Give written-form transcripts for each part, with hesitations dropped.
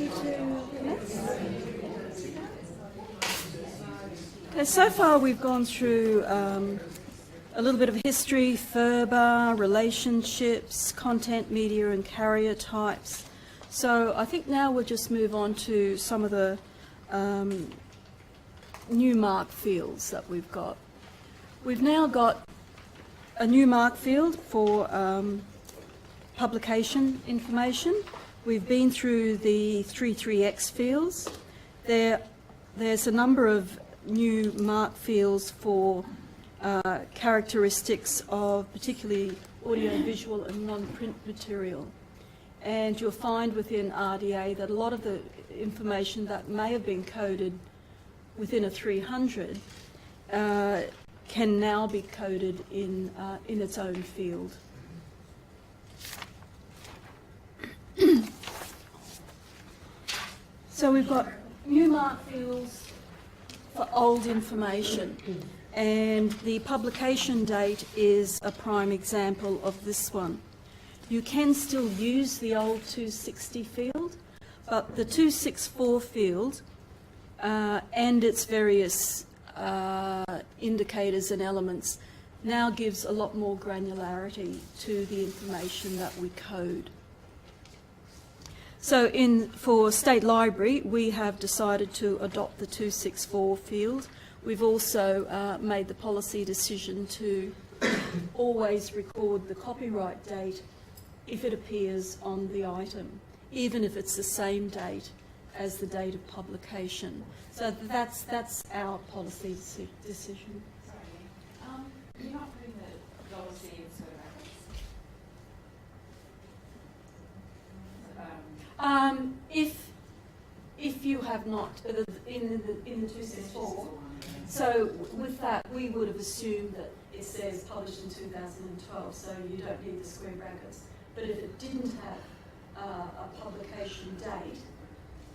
ready to commence? Okay, so far we've gone through a little bit of history, FRBR, relationships, content, media and carrier types. So I think now we'll just move on to some of the new MARC fields that we've got. We've now got a new MARC field for publication information. We've been through the 33X fields. There's a number of new MARC fields for characteristics of particularly audio-visual and non-print material. And you'll find within RDA that a lot of the information that may have been coded within a 300 can now be coded in its own field. So we've got new MARC fields for old information, and the publication date is a prime example of this one. You can still use the old 260 field, but the 264 field and its various indicators and elements now gives a lot more granularity to the information that we code. So for State Library, we have decided to adopt the 264 field. We've also made the policy decision to always record the copyright date if it appears on the item, even if it's the same date as the date of publication. So that's our policy decision. Sorry, you're not putting the $C in sort of if you have not in the 264, so with that we would have assumed that it says published in 2012, so you don't need the square brackets. But if it didn't have a publication date,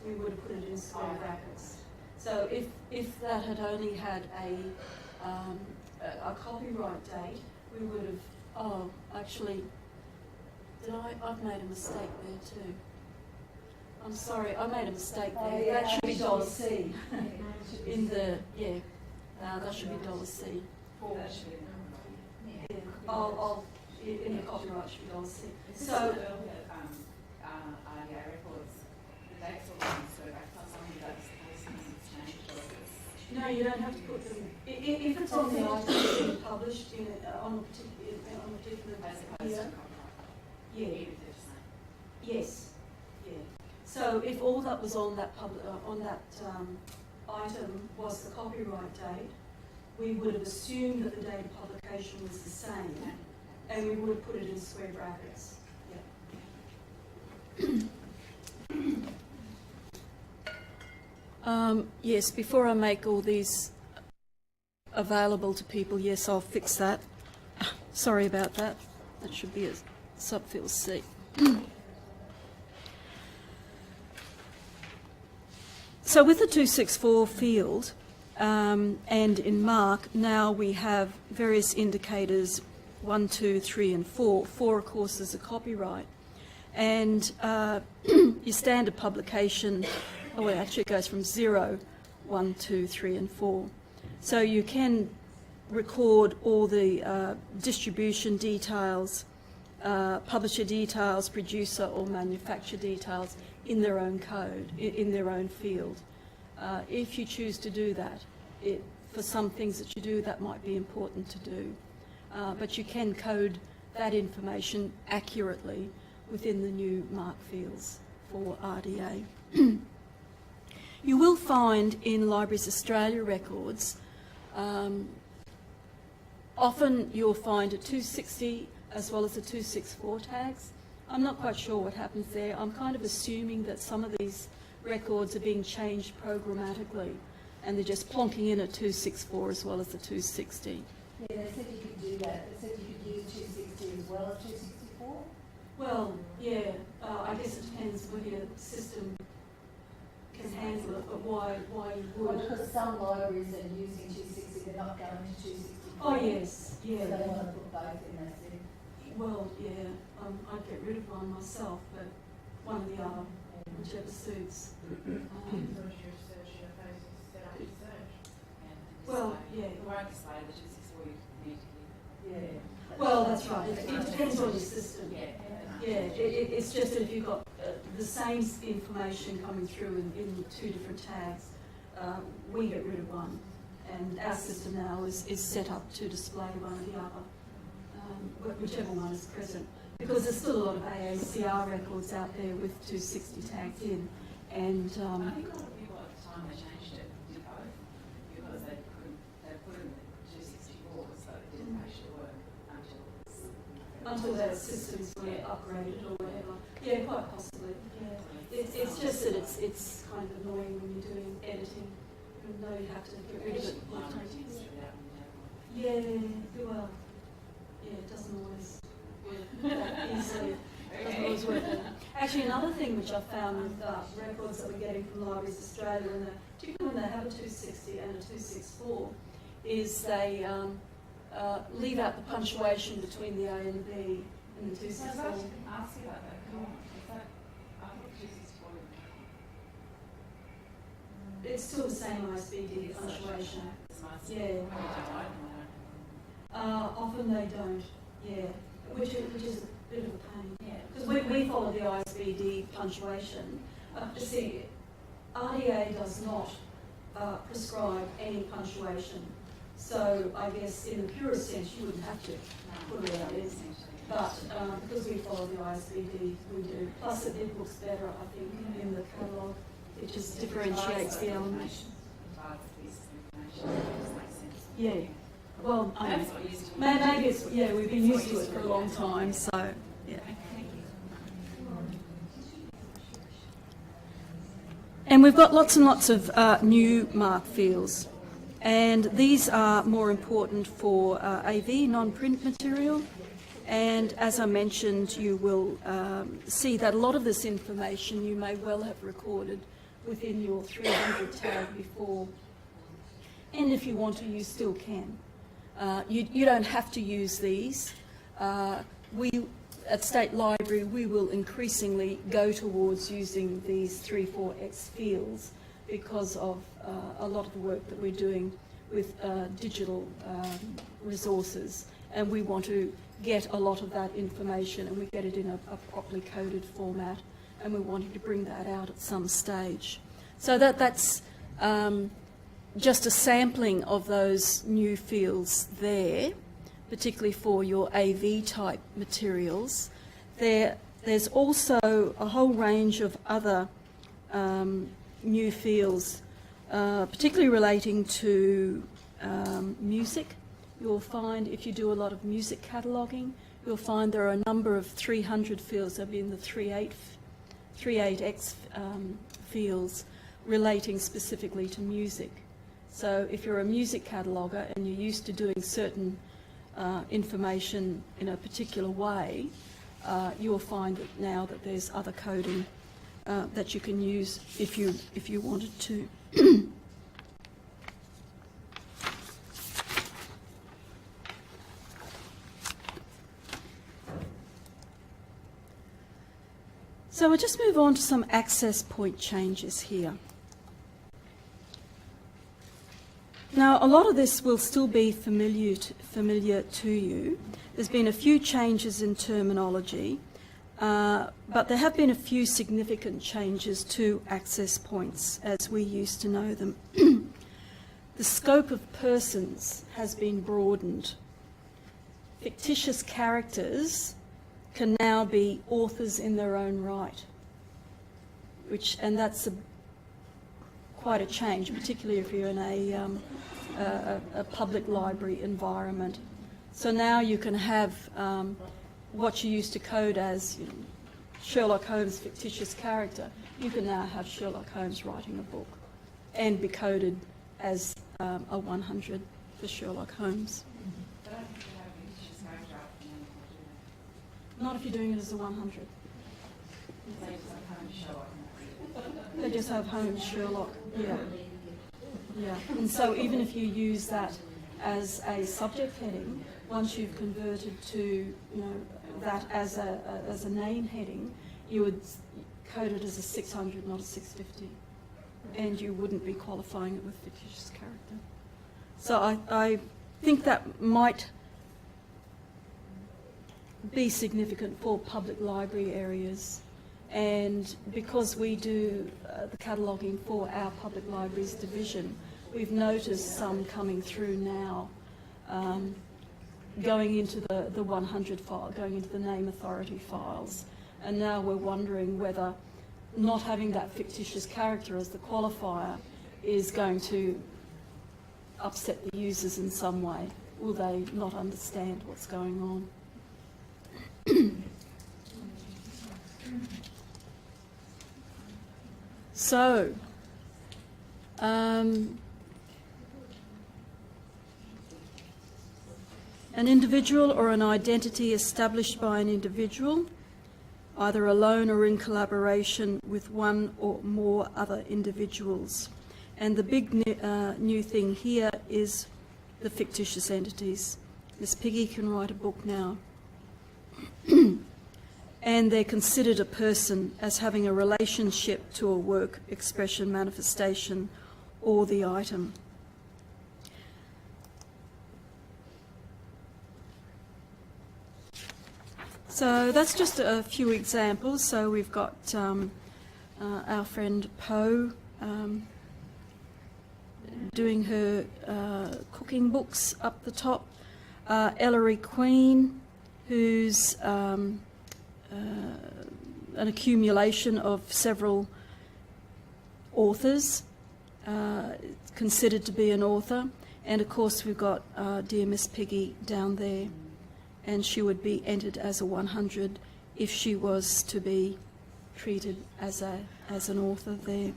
we would have put it in square brackets. So if that had only had a copyright date, we would have. Oh, actually, I've made a mistake there too. I'm sorry, I made a mistake there. Oh, yeah, that should be $C. In the that should be $C. That should be Yeah. I'll in the copyright should be $C. So earlier RDA records, the dates all on so I thought some of those changed. No, you don't have to put them. If it's on the item being published on a particular As opposed to copyright. yeah. Even if they're the same. Yes. Yeah. So if all that was on that item was the copyright date, we would have assumed that the date of publication was the same, and we would have put it in square brackets. Yeah. Yes, before I make all these available to people, yes, I'll fix that. Sorry about that. That should be a subfield C. So with the 264 field and in MARC, now we have various indicators 1, 2, 3 and 4. 4 of course is a copyright. And your standard publication, oh well, actually it goes from 0, 1, 2, 3 and 4. So you can record all the distribution details, publisher details, producer or manufacturer details in their own code, in their own field. If you choose to do that, for some things that you do, that might be important to do. But you can code that information accurately within the new MARC fields for RDA. You will find in Libraries Australia records, often you'll find a 260 as well as the 264 tags. I'm not quite sure what happens there. I'm kind of assuming that some of these records are being changed programmatically and they're just plonking in a 264 as well as the 260. Yeah, they said you could do that. They said you could use 260 as well as 264? Well, yeah, I guess it depends whether your system can handle it, but why you would. Well, because some libraries are using 260, they're not going to 264. Oh, yes, yeah. So they want to put both in, they said. Well, yeah, I'd get rid of one myself, but one or the other. whichever suits. Well, yeah. The won't display the 264 you need to give. Yeah. Well, that's right. It depends on your system. Yeah. It's just that if you've got the same information coming through in two different tags, we get rid of one. And our system now is set up to display one or the other, whichever one is present. Because there's still a lot of AACR records out there with 260 tags in. And I think a lot of people at the time they changed it did both because they put in 264 so it didn't actually work until their systems were upgraded or whatever. Yeah, quite possibly. Yeah. It's just that it's kind of annoying when you're doing editing. You know you have to get rid of it. Yeah, well, yeah, it doesn't always work that easily. It doesn't always work that. Actually, another thing which I found with records that we're getting from Libraries Australia, particularly when they have a 260 and a 264, is they leave out the punctuation between the A and the B in the 264. I was actually going to ask you about that. I thought 264 It's still the same ISBD punctuation. Yeah. Often they don't. Yeah. Which is a bit of a pain. Yeah. Because we follow the ISBD punctuation. See, RDA does not prescribe any punctuation. So I guess in the purest sense you wouldn't have to put it out in. But because we follow the ISBD, we do. Plus it looks better, I think, in the catalogue. It just differentiates the elements. Yeah. Well, maybe it's, yeah, we've been used to it for a long time, so, yeah. And we've got lots and lots of new MARC fields. And these are more important for AV, non-print material. And as I mentioned, you will see that a lot of this information you may well have recorded within your 300 tag before. And if you want to, you still can. You don't have to use these. At State Library, we will increasingly go towards using these 3-4x fields because of a lot of the work that we're doing with digital resources. And we want to get a lot of that information and we get it in a properly coded format, and we're wanting to bring that out at some stage. So that's just a sampling of those new fields there, particularly for your AV type materials. There's also a whole range of other new fields, particularly relating to music. You'll find if you do a lot of music cataloguing, you'll find there are a number of 300 fields. There'll be in the 38x fields relating specifically to music. So if you're a music cataloguer and you're used to doing certain information in a particular way, you will find that now that there's other coding that you can use if you wanted to. So we'll just move on to some access point changes here. Now, a lot of this will still be familiar to you. There's been a few changes in terminology, but there have been a few significant changes to access points as we used to know them. The scope of persons has been broadened. Fictitious characters can now be authors in their own right, and that's quite a change, particularly if you're in a public library environment. So now you can have what you used to code as Sherlock Holmes' fictitious character. You can now have Sherlock Holmes writing a book and be coded as a 100 for Sherlock Holmes. Not if you're doing it as a 100. They just have Holmes Sherlock, yeah. Yeah, and so even if you use that as a subject heading, once you've converted to that as a name heading, coded as a 600, not a 650. And you wouldn't be qualifying it with fictitious character. So I think that might be significant for public library areas. And because we do the cataloguing for our public libraries division, we've noticed some coming through now, going into the 100 file, going into the name authority files. And now we're wondering whether not having that fictitious character as the qualifier is going to upset the users in some way. Will they not understand what's going on? So, an individual or an identity established by an individual, either alone or in collaboration with one or more other individuals. And the big new thing here is the fictitious entities. Miss Piggy can write a book now. And they're considered a person as having a relationship to a work, expression, manifestation, or the item. So that's just a few examples. So we've got our friend Poe doing her cooking books up the top. Ellery Queen, who's an accumulation of several authors, considered to be an author. And of course we've got dear Miss Piggy down there, and she would be entered as a 100 if she was to be treated as an author there.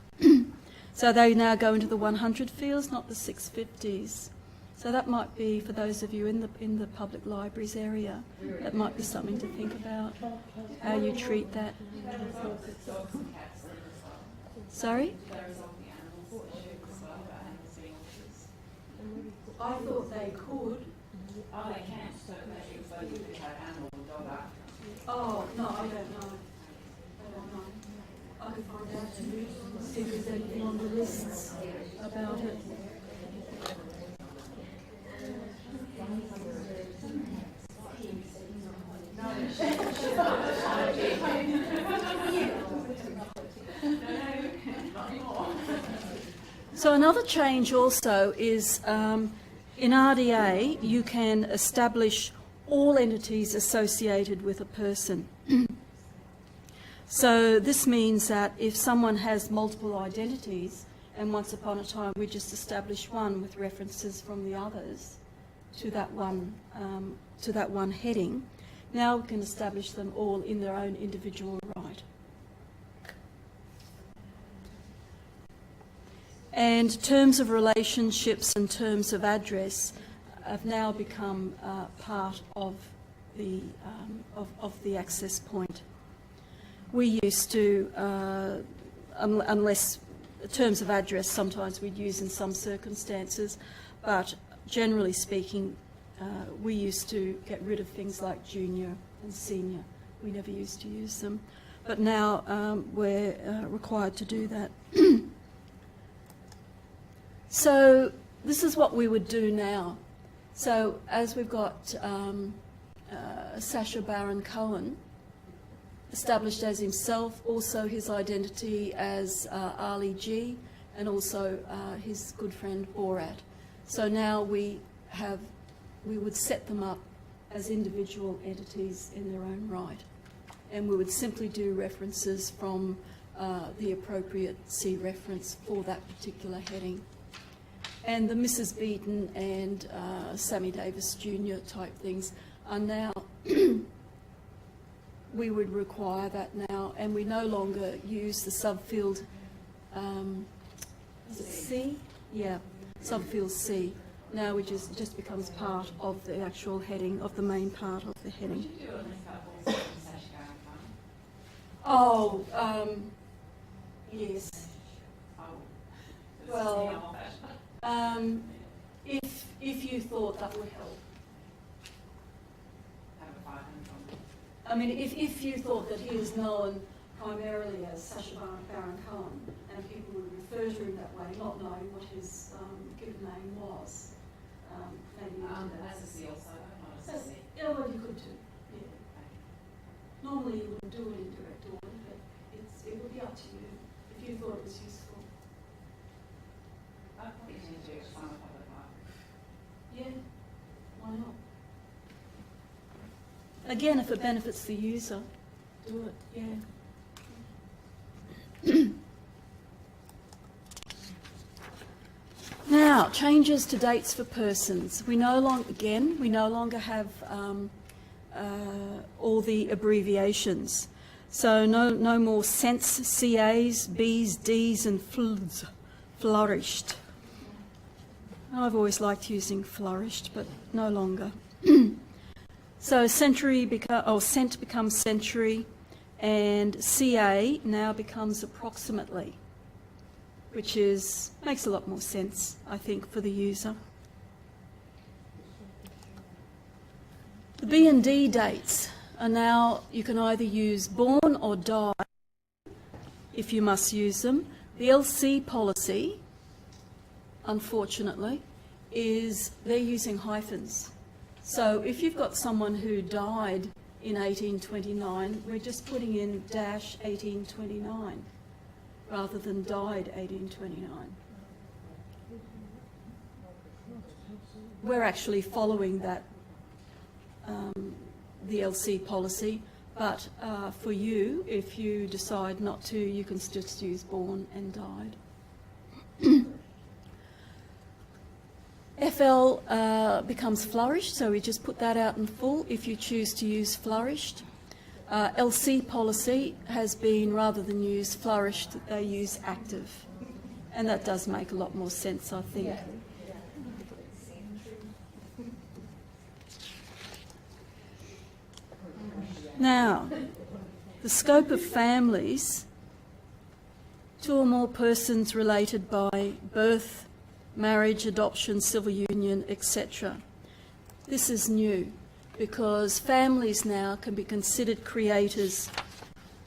So they now go into the 100 fields, not the 650s. So that might be, for those of you in the public libraries area, that might be something to think about, how you treat that. Sorry? I thought they could. Oh, they can, so maybe it's like you could have animal or dog after. Oh, no, I don't know. I could find out see if there's anything on the lists about it. So another change also is in RDA you can establish all entities associated with a person. So this means that if someone has multiple identities, and once upon a time we just established one with references from the others to that one heading, now we can establish them all in their own individual right. And terms of relationships and terms of address have now become part of the access point. We used to, unless terms of address sometimes we'd use in some circumstances, but generally speaking, we used to get rid of things like junior and senior. We never used to use them, but now we're required to do that. So this is what we would do now. So as we've got Sacha Baron Cohen established as himself, also his identity as Ali G, and also his good friend Borat. So now we would set them up as individual entities in their own right, and we would simply do references from the appropriate C reference for that particular heading. And the Mrs. Beaton and Sammy Davis Jr. type things are now, we would require that now, and we no longer use the subfield, is it C? Yeah, subfield C. Now we just becomes part of the actual heading, of the main part of the heading. Would you do a link up also to Sacha Oh, Baron Cohen? yes. Oh, Well, if you thought that would help. have a 500 on it. I mean, if you thought that he was known primarily as Sacha Baron Cohen, and people would refer to him that way, not knowing what his given name was. Maybe as a C also, not as a C. Yeah, well, you could do. Yeah. Normally, you wouldn't do it in direct order, but it would be up to you if you thought it was useful. I'd probably tend to do it for some public art. Yeah, why not? Again, if it benefits the user, do it, yeah. Now, changes to dates for persons. We no longer have all the abbreviations. So no more cents, CAs, Bs, Ds and FLs, flourished. I've always liked using flourished, but no longer. So cent becomes century, and CA now becomes approximately, which makes a lot more sense, I think, for the user. The B and D dates are now, you can either use born or died if you must use them. The LC policy, unfortunately, is they're using hyphens. So if you've got someone who died in 1829, we're just putting in dash 1829 rather than died 1829. We're actually following that, the LC policy, but for you, if you decide not to, you can just use born and died. FL becomes flourished, so we just put that out in full if you choose to use flourished. LC policy has been, rather than use flourished, they use active. And that does make a lot more sense, I think. Yeah. Now, the scope of families, 2 or more persons related by birth, marriage, adoption, civil union, etc. This is new because families now can be considered creators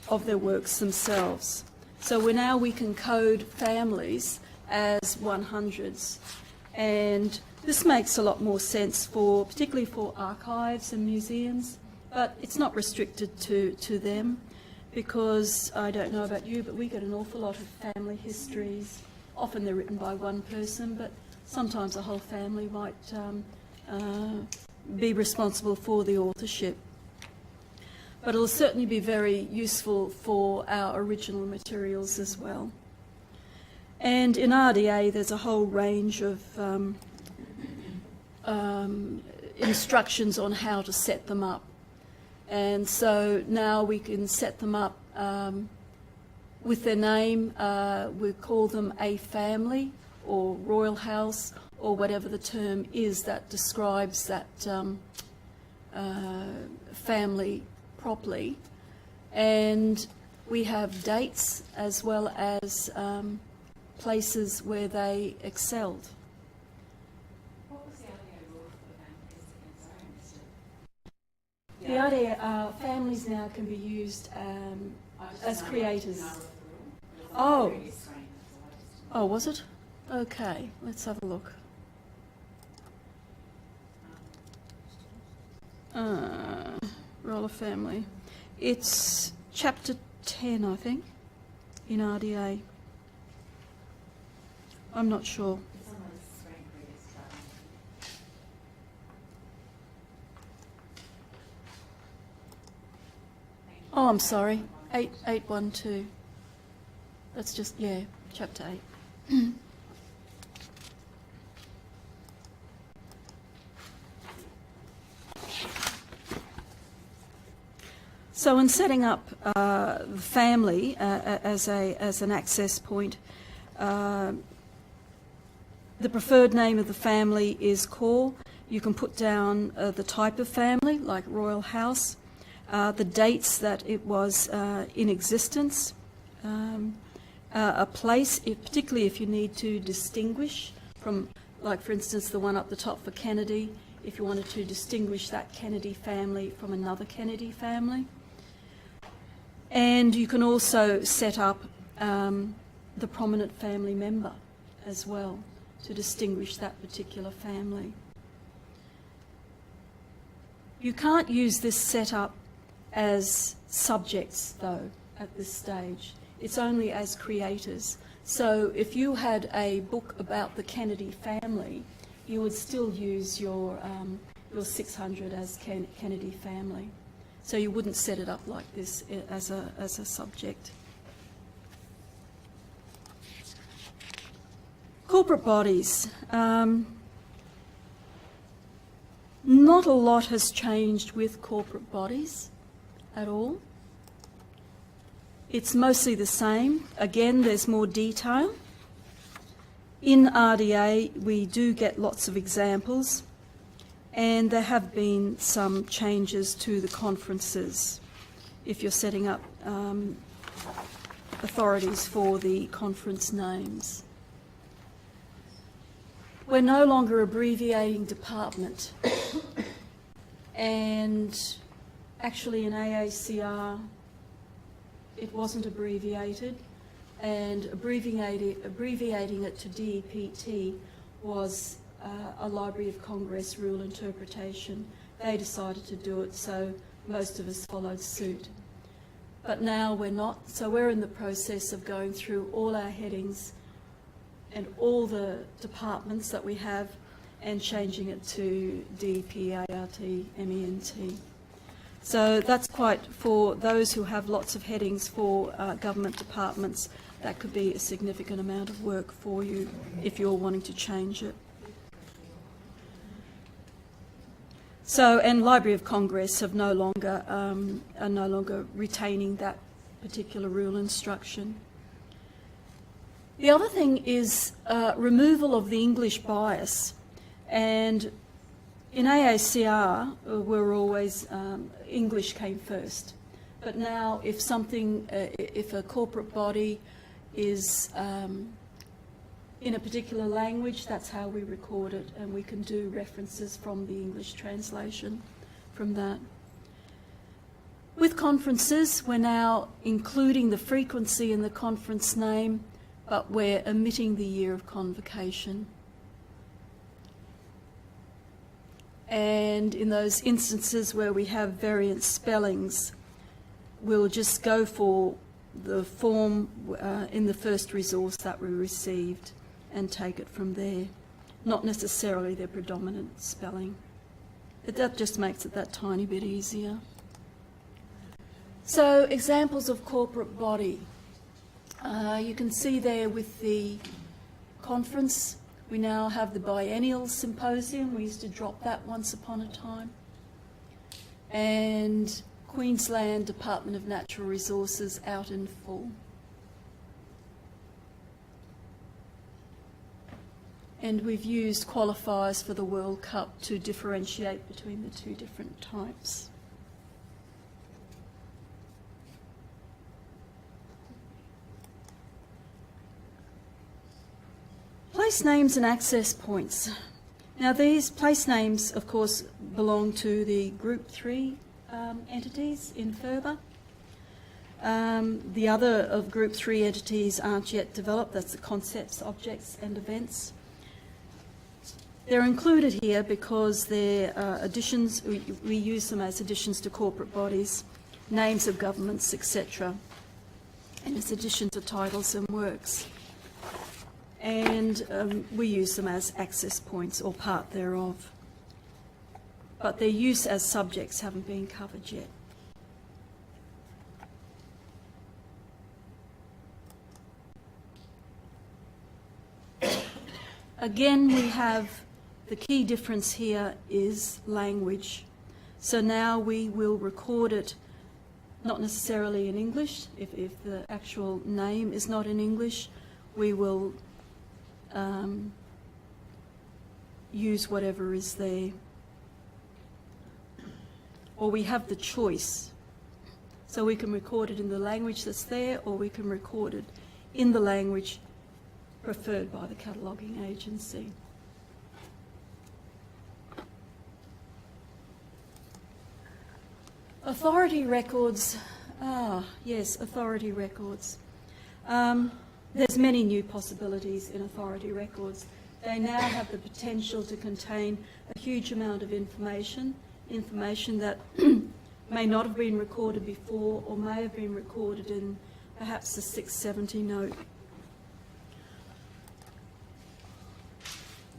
of their works themselves. So we can code families as 100s, and this makes a lot more sense particularly for archives and museums, but it's not restricted to them, because I don't know about you, but we get an awful lot of family histories. Often they're written by one person, but sometimes a whole family might be responsible for the authorship. But it'll certainly be very useful for our original materials as well. And in RDA, there's a whole range of instructions on how to set them up. And so now we can set them up with their name. We call them a family or royal house or whatever the term is that describes that family properly. And we have dates as well as places where they excelled. What was the RDA rule for the families against? The RDA families now can be used as creators. Oh, was it? Okay, let's have a look. Roll of family. It's chapter 10, I think, in RDA. I'm not sure. Oh, I'm sorry. 812. That's just, chapter 8. So in setting up the family as an access point, the preferred name of the family is core. You can put down the type of family, like royal house, the dates that it was in existence, a place, particularly if you need to distinguish from, like for instance the one up the top for Kennedy, if you wanted to distinguish that Kennedy family from another Kennedy family. And you can also set up the prominent family member as well to distinguish that particular family. You can't use this setup as subjects, though, at this stage. It's only as creators. So if you had a book about the Kennedy family, you would still use your 600 as Kennedy family. So you wouldn't set it up like this as a subject. Corporate bodies. Not a lot has changed with corporate bodies at all. It's mostly the same. Again, there's more detail. In RDA, we do get lots of examples, and there have been some changes to the conferences if you're setting up authorities for the conference names. We're no longer abbreviating department, and actually in AACR it wasn't abbreviated, and abbreviating it to DEPT was a Library of Congress rule interpretation. They decided to do it, so most of us followed suit. But now we're not, so we're in the process of going through all our headings and all the departments that we have and changing it to DEP, ART, MENT. So that's quite, for those who have lots of headings for government departments, that could be a significant amount of work for you if you're wanting to change it. So, and Library of Congress have are no longer retaining that particular rule instruction. The other thing is removal of the English bias, and in AACR we're always English came first, but now if something, if a corporate body is in a particular language, that's how we record it, and we can do references from the English translation from that. With conferences, we're now including the frequency in the conference name, but we're omitting the year of convocation. And in those instances where we have variant spellings, we'll just go for the form in the first resource that we received and take it from there, not necessarily their predominant spelling. That just makes it that tiny bit easier. So, examples of corporate body. You can see there with the conference, we now have the biennial symposium. We used to drop that once upon a time. And Queensland Department of Natural Resources out in full. And we've used qualifiers for the World Cup to differentiate between the two different types. Place names and access points. Now these place names, of course, belong to the Group 3 entities in FRBR. The other of Group 3 entities aren't yet developed. That's the concepts, objects and events. They're included here because they're additions, we use them as additions to corporate bodies, names of governments, etc. And as addition to titles and works. And we use them as access points or part thereof. But their use as subjects haven't been covered yet. Again, we have the key difference here is language. So now we will record it not necessarily in English. If the actual name is not in English, we will use whatever is there. Or we have the choice. So we can record it in the language that's there, or we can record it in the language preferred by the cataloguing agency. Authority records Yes, authority records. There's many new possibilities in authority records. They now have the potential to contain a huge amount of information that may not have been recorded before or may have been recorded in perhaps the 670 note.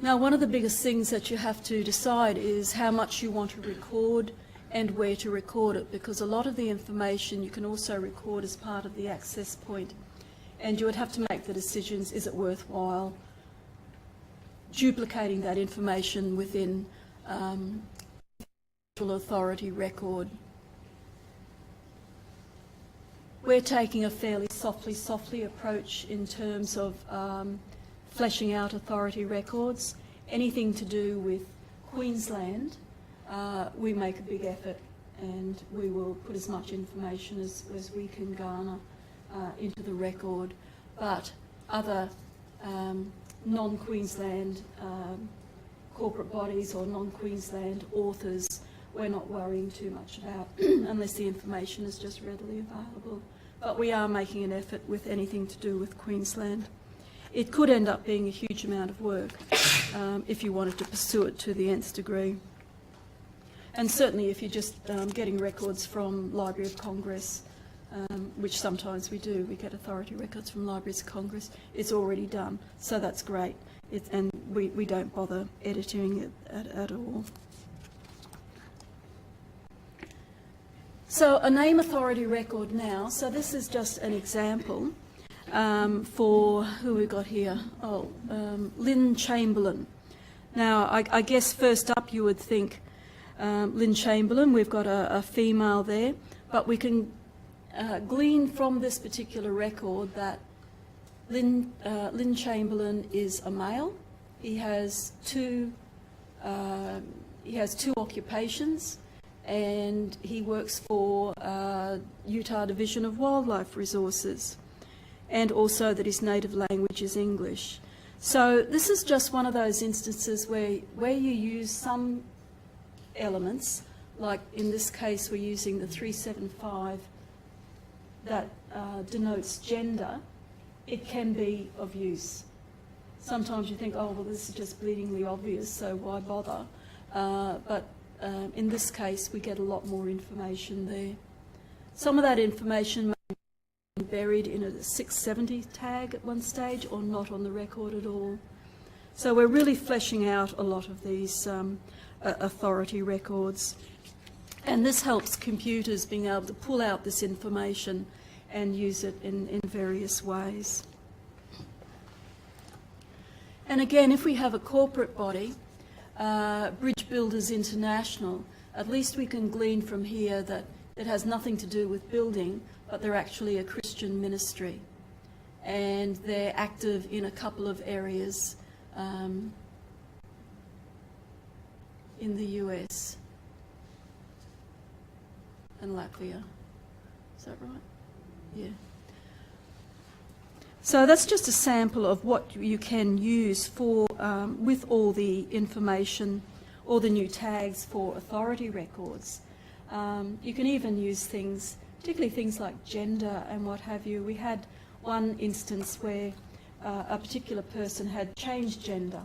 Now, one of the biggest things that you have to decide is how much you want to record and where to record it, because a lot of the information you can also record as part of the access point, and you would have to make the decisions, is it worthwhile duplicating that information within authority record. We're taking a fairly softly approach in terms of fleshing out authority records. Anything to do with Queensland, we make a big effort, and we will put as much information as we can garner into the record. But other non-Queensland corporate bodies or non-Queensland authors, we're not worrying too much about unless the information is just readily available. But we are making an effort with anything to do with Queensland. It could end up being a huge amount of work if you wanted to pursue it to the nth degree. And certainly if you're just getting records from Library of Congress, which sometimes we do, we get authority records from Libraries of Congress, it's already done, so that's great. And we don't bother editing it at all. So a name authority record now, so this is just an example for who we got here. Lynn Chamberlain. Now, I guess first up you would think Lynn Chamberlain, we've got a female there, but we can glean from this particular record that Lynn Chamberlain is a male. He has two occupations, and he works for Utah Division of Wildlife Resources, and also that his native language is English. So this is just one of those instances where you use some elements, like in this case we're using the 375 that denotes gender. It can be of use. Sometimes you think, oh, well, this is just bleedingly obvious, so why bother? But in this case, we get a lot more information there. Some of that information may be buried in a 670 tag at one stage or not on the record at all. So we're really fleshing out a lot of these authority records. And this helps computers being able to pull out this information and use it in various ways. And again, if we have a corporate body, Bridge Builders International, at least we can glean from here that it has nothing to do with building, but they're actually a Christian ministry. And they're active in a couple of areas in the US and Latvia. Is that right? Yeah. So that's just a sample of what you can use for with all the information, all the new tags for authority records. You can even use things, particularly things like gender and what have you. We had one instance where a particular person had changed gender,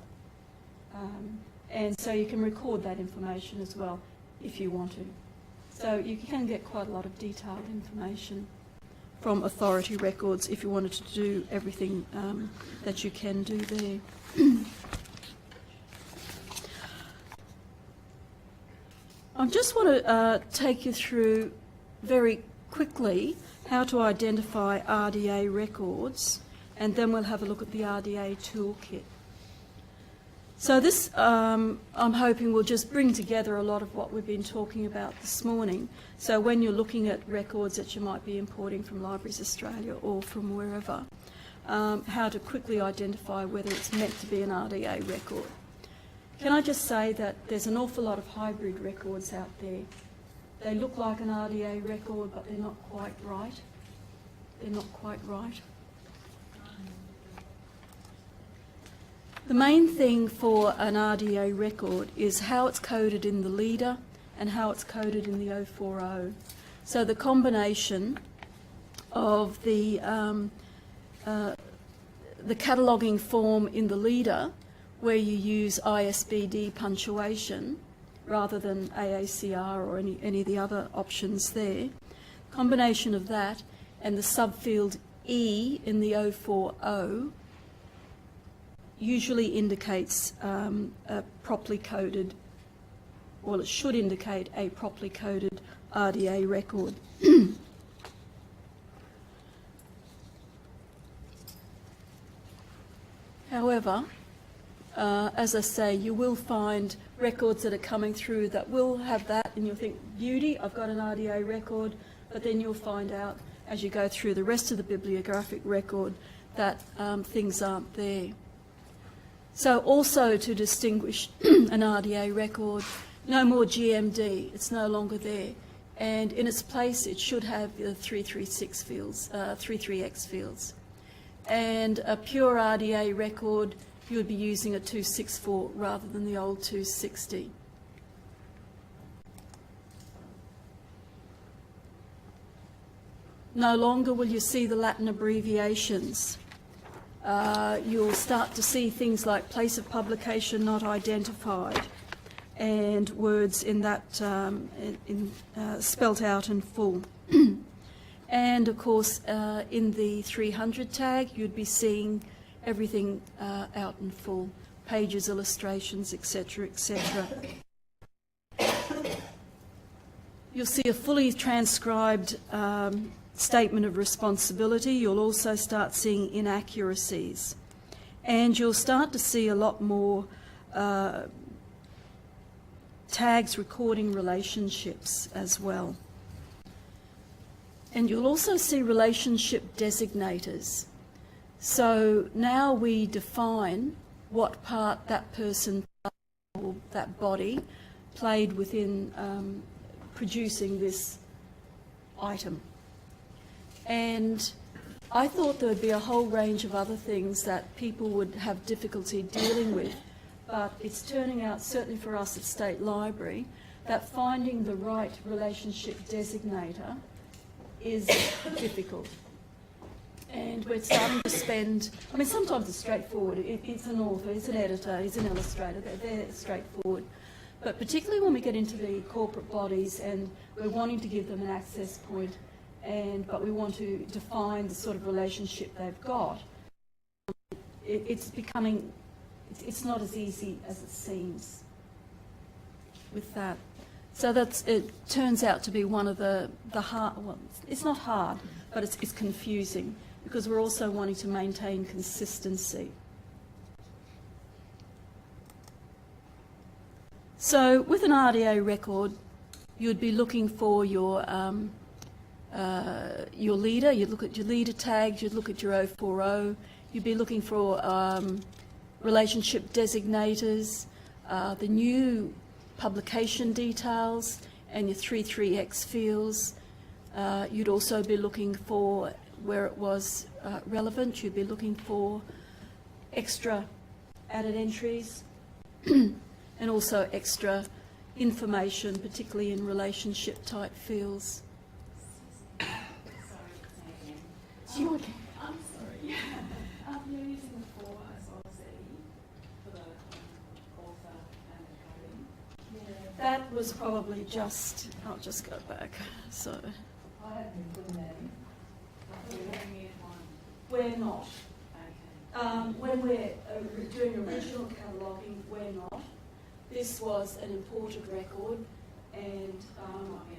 and so you can record that information as well if you want to. So you can get quite a lot of detailed information from authority records if you wanted to do everything that you can do there. I just want to take you through very quickly how to identify RDA records, and then we'll have a look at the RDA Toolkit. So this, I'm hoping, will just bring together a lot of what we've been talking about this morning. So when you're looking at records that you might be importing from Libraries Australia or from wherever, how to quickly identify whether it's meant to be an RDA record. Can I just say that there's an awful lot of hybrid records out there. They look like an RDA record, but they're not quite right. They're not quite right. The main thing for an RDA record is how it's coded in the leader and how it's coded in the 040. So the combination of the cataloguing form in the leader, where you use ISBD punctuation rather than AACR or any of the other options there. Combination of that and the subfield E in the 040 usually indicates a properly coded, well, it should indicate a properly coded RDA record. However, as I say, you will find records that are coming through that will have that, and you'll think, beauty, I've got an RDA record, but then you'll find out as you go through the rest of the bibliographic record that things aren't there. So also to distinguish an RDA record, no more GMD, it's no longer there. And in its place, it should have the 336 fields, 33X fields. And a pure RDA record, you would be using a 264 rather than the old 260. No longer will you see the Latin abbreviations. You'll start to see things like place of publication not identified and words in that spelt out in full. And of course, in the 300 tag, you'd be seeing everything out in full, pages, illustrations, etc., etc. You'll see a fully transcribed statement of responsibility. You'll also start seeing inaccuracies. And you'll start to see a lot more tags recording relationships as well. And you'll also see relationship designators. So now we define what part that person or that body played within producing this item. And I thought there would be a whole range of other things that people would have difficulty dealing with, but it's turning out, certainly for us at State Library, that finding the right relationship designator is difficult. And we're starting to spend, I mean, sometimes it's straightforward. It's an author, it's an editor, it's an illustrator, they're straightforward. But particularly when we get into the corporate bodies and we're wanting to give them an access point, but we want to define the sort of relationship they've got, it's becoming, it's not as easy as it seems with that. So it turns out to be one of the hard, well, it's not hard, but it's confusing because we're also wanting to maintain consistency. So with an RDA record, you'd be looking for your leader. You'd look at your leader tags, you'd look at your 040, you'd be looking for relationship designators, the new publication details, and your 33X fields. You'd also be looking for where it was relevant. You'd be looking for extra added entries and also extra information, particularly in relationship type fields. Sorry, it's me again. You again? I'm sorry. You're using the 4 as well as E for the author and the coding. Yeah, that was probably just, I'll just go back. So I haven't been putting that in. We're having it one. we're not. Okay. When we're doing original cataloguing, we're not. This was an imported record, and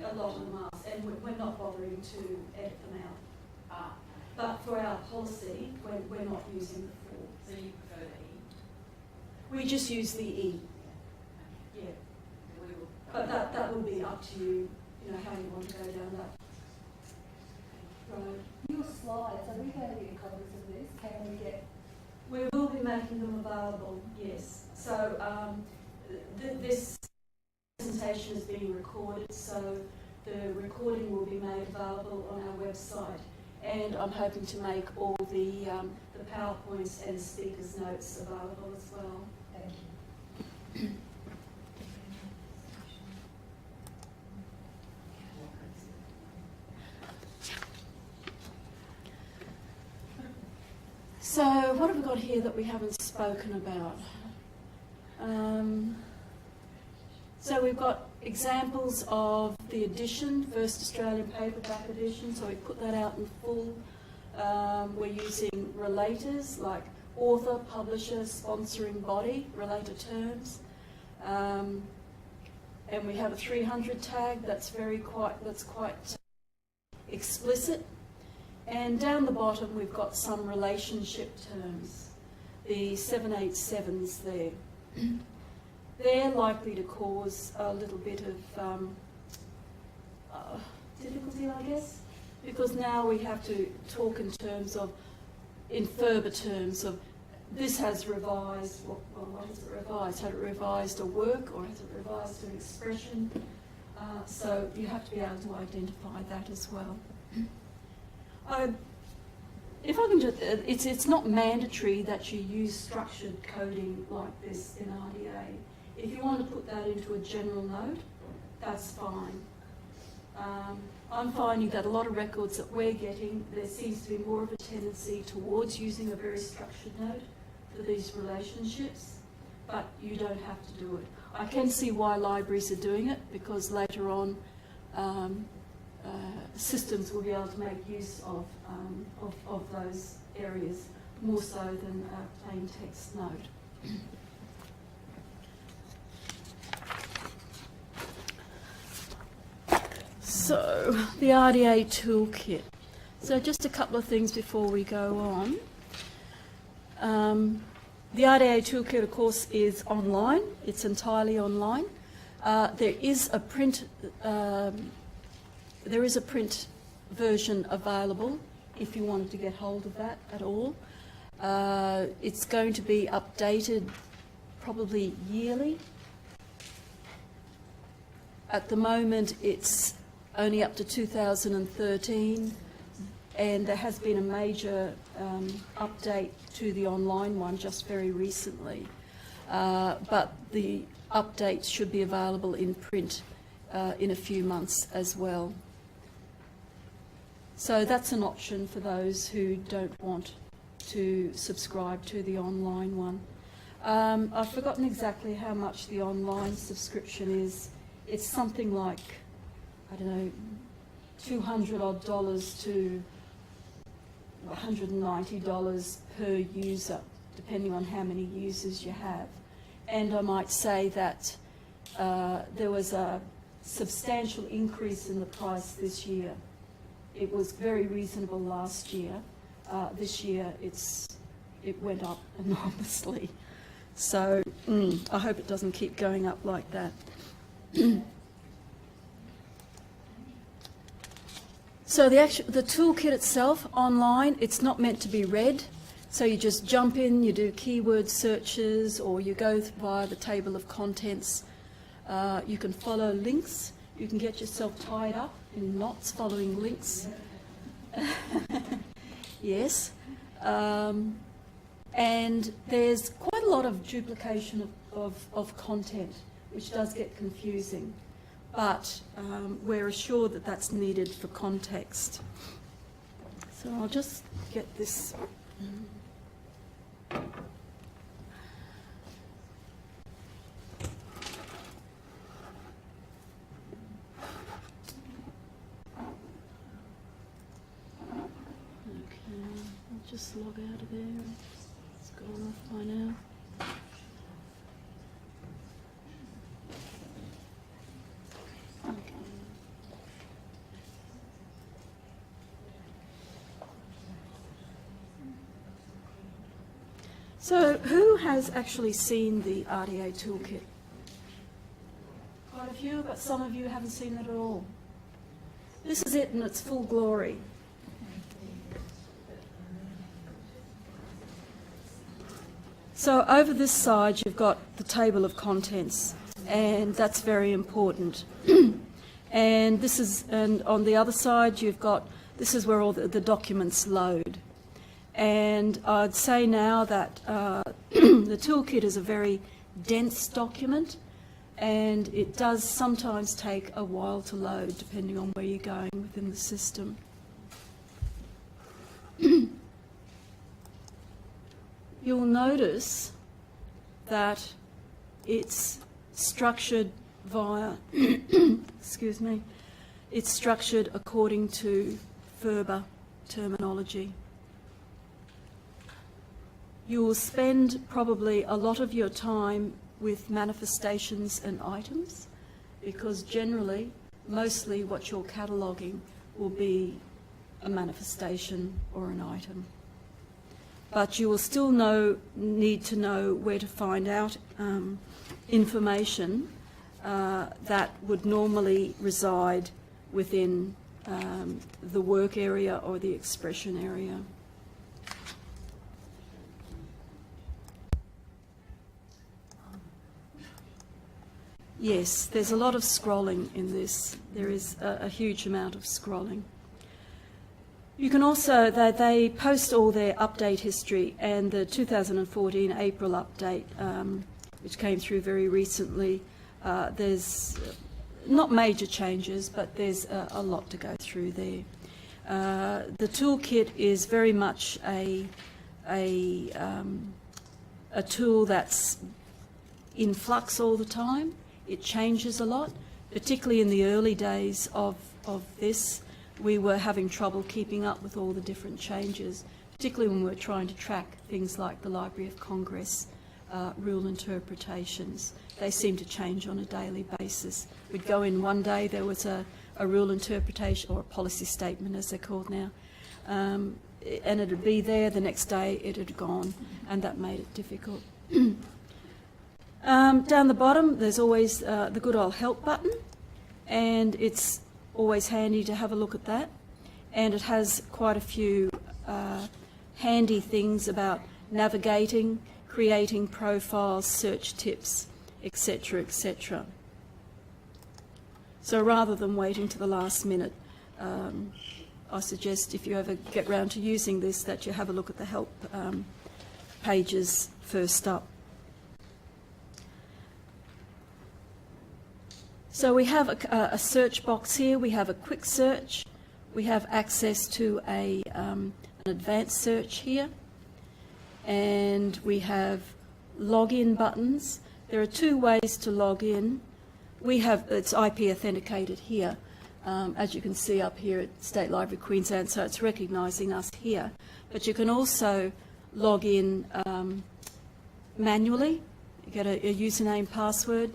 a lot of them are, and we're not bothering to edit them out. But for our policy, we're not using the 4. So you prefer the E? We just use the E. Yeah. We will. But that will be up to you, you know, how you want to go down that road. Your slides, are we going to get copies of this? Can we get? We will be making them available, yes. So this presentation is being recorded, so the recording will be made available on our website. And I'm hoping to make all the PowerPoints and speakers' notes available as well. Thank you. what have we got here that we haven't spoken about? So we've got examples of the edition, first Australian paperback edition, so we put that out in full. We're using relators like author, publisher, sponsoring body, relator terms. And we have a 300 tag that's quite explicit. And down the bottom we've got some relationship terms, the 787s there. They're likely to cause a little bit of difficulty, I guess, because now we have to talk in terms of, in FRBR terms of, this has revised, well, what has it revised? Has it revised a work or has it revised an expression? So you have to be able to identify that as well. If I can just, it's not mandatory that you use structured coding like this in RDA. If you want to put that into a general note, that's fine. I'm finding that a lot of records that we're getting, there seems to be more of a tendency towards using a very structured note for these relationships, but you don't have to do it. I can see why libraries are doing it, because later on systems will be able to make use of those areas more so than a plain text note. So, the RDA Toolkit. So just a couple of things before we go on. The RDA Toolkit, of course, is online. It's entirely online. There is a print version available if you wanted to get hold of that at all. It's going to be updated probably yearly. At the moment, it's only up to 2013, and there has been a major update to the online one just very recently. But the updates should be available in print in a few months as well. So that's an option for those who don't want to subscribe to the online one. I've forgotten exactly how much the online subscription is. It's something like, I don't know, $200 odd to $190 per user, depending on how many users you have. And I might say that there was a substantial increase in the price this year. It was very reasonable last year. This year it went up enormously. So I hope it doesn't keep going up like that. So the toolkit itself online, it's not meant to be read. So you just jump in, you do keyword searches, or you go via the table of contents. You can follow links. You can get yourself tied up in knots following links. Yes. And there's quite a lot of duplication of content, which does get confusing. But we're assured that that's needed for context. So I'll just get this. I'll just log out of there. It's gone off by now. So who has actually seen the RDA Toolkit? Quite a few, but some of you haven't seen it at all. This is it in its full glory. So over this side you've got the table of contents, and that's very important. And this is, and on the other side you've got, this is where all the documents load. And I'd say now that the toolkit is a very dense document, and it does sometimes take a while to load depending on where you're going within the system. you'll notice that it's structured via, excuse me, it's structured according to FRBR terminology. You will spend probably a lot of your time with manifestations and items, because generally, mostly what you're cataloguing will be a manifestation or an item. But you will still need to know where to find out information that would normally reside within the work area or the expression area. Yes, there's a lot of scrolling in this. There is a huge amount of scrolling. You can also, they post all their update history, and the 2014 April update, which came through very recently, there's not major changes, but there's a lot to go through there. The toolkit is very much a tool that's in flux all the time. It changes a lot, particularly in the early days of this. We were having trouble keeping up with all the different changes, particularly when we were trying to track things like the Library of Congress rule interpretations. They seem to change on a daily basis. We'd go in one day, there was a rule interpretation, or a policy statement as they're called now, and it'd be there. The next day it had gone, and that made it difficult. Down the bottom, there's always the good old help button, and it's always handy to have a look at that. And it has quite a few handy things about navigating, creating profiles, search tips, etc., etc. So rather than waiting to the last minute, I suggest if you ever get round to using this, that you have a look at the help pages first up. So we have a search box here. We have a quick search. We have access to an advanced search here. And we have login buttons. There are two ways to log in. It's IP authenticated here, as you can see up here at State Library Queensland, so it's recognising us here. But you can also log in manually. You get a username, password,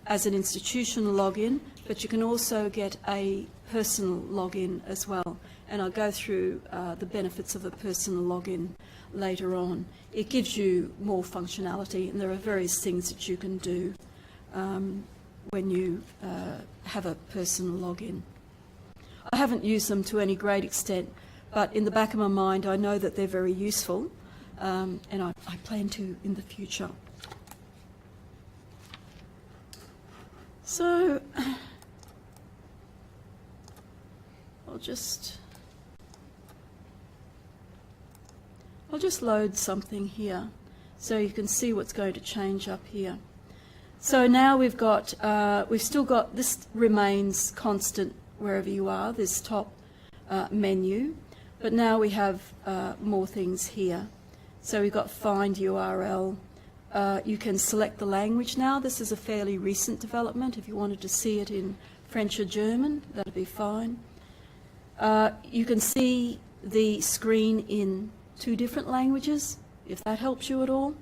as an institutional login, but you can also get a personal login as well. And I'll go through the benefits of a personal login later on. It gives you more functionality, and there are various things that you can do when you have a personal login. I haven't used them to any great extent, but in the back of my mind I know that they're very useful, and I plan to in the future. So I'll just load something here so you can see what's going to change up here. So now we've still got, this remains constant wherever you are, this top menu, but now we have more things here. So we've got find URL. You can select the language now. This is a fairly recent development. If you wanted to see it in French or German, that'd be fine. You can see the screen in 2 different languages, if that helps you at all.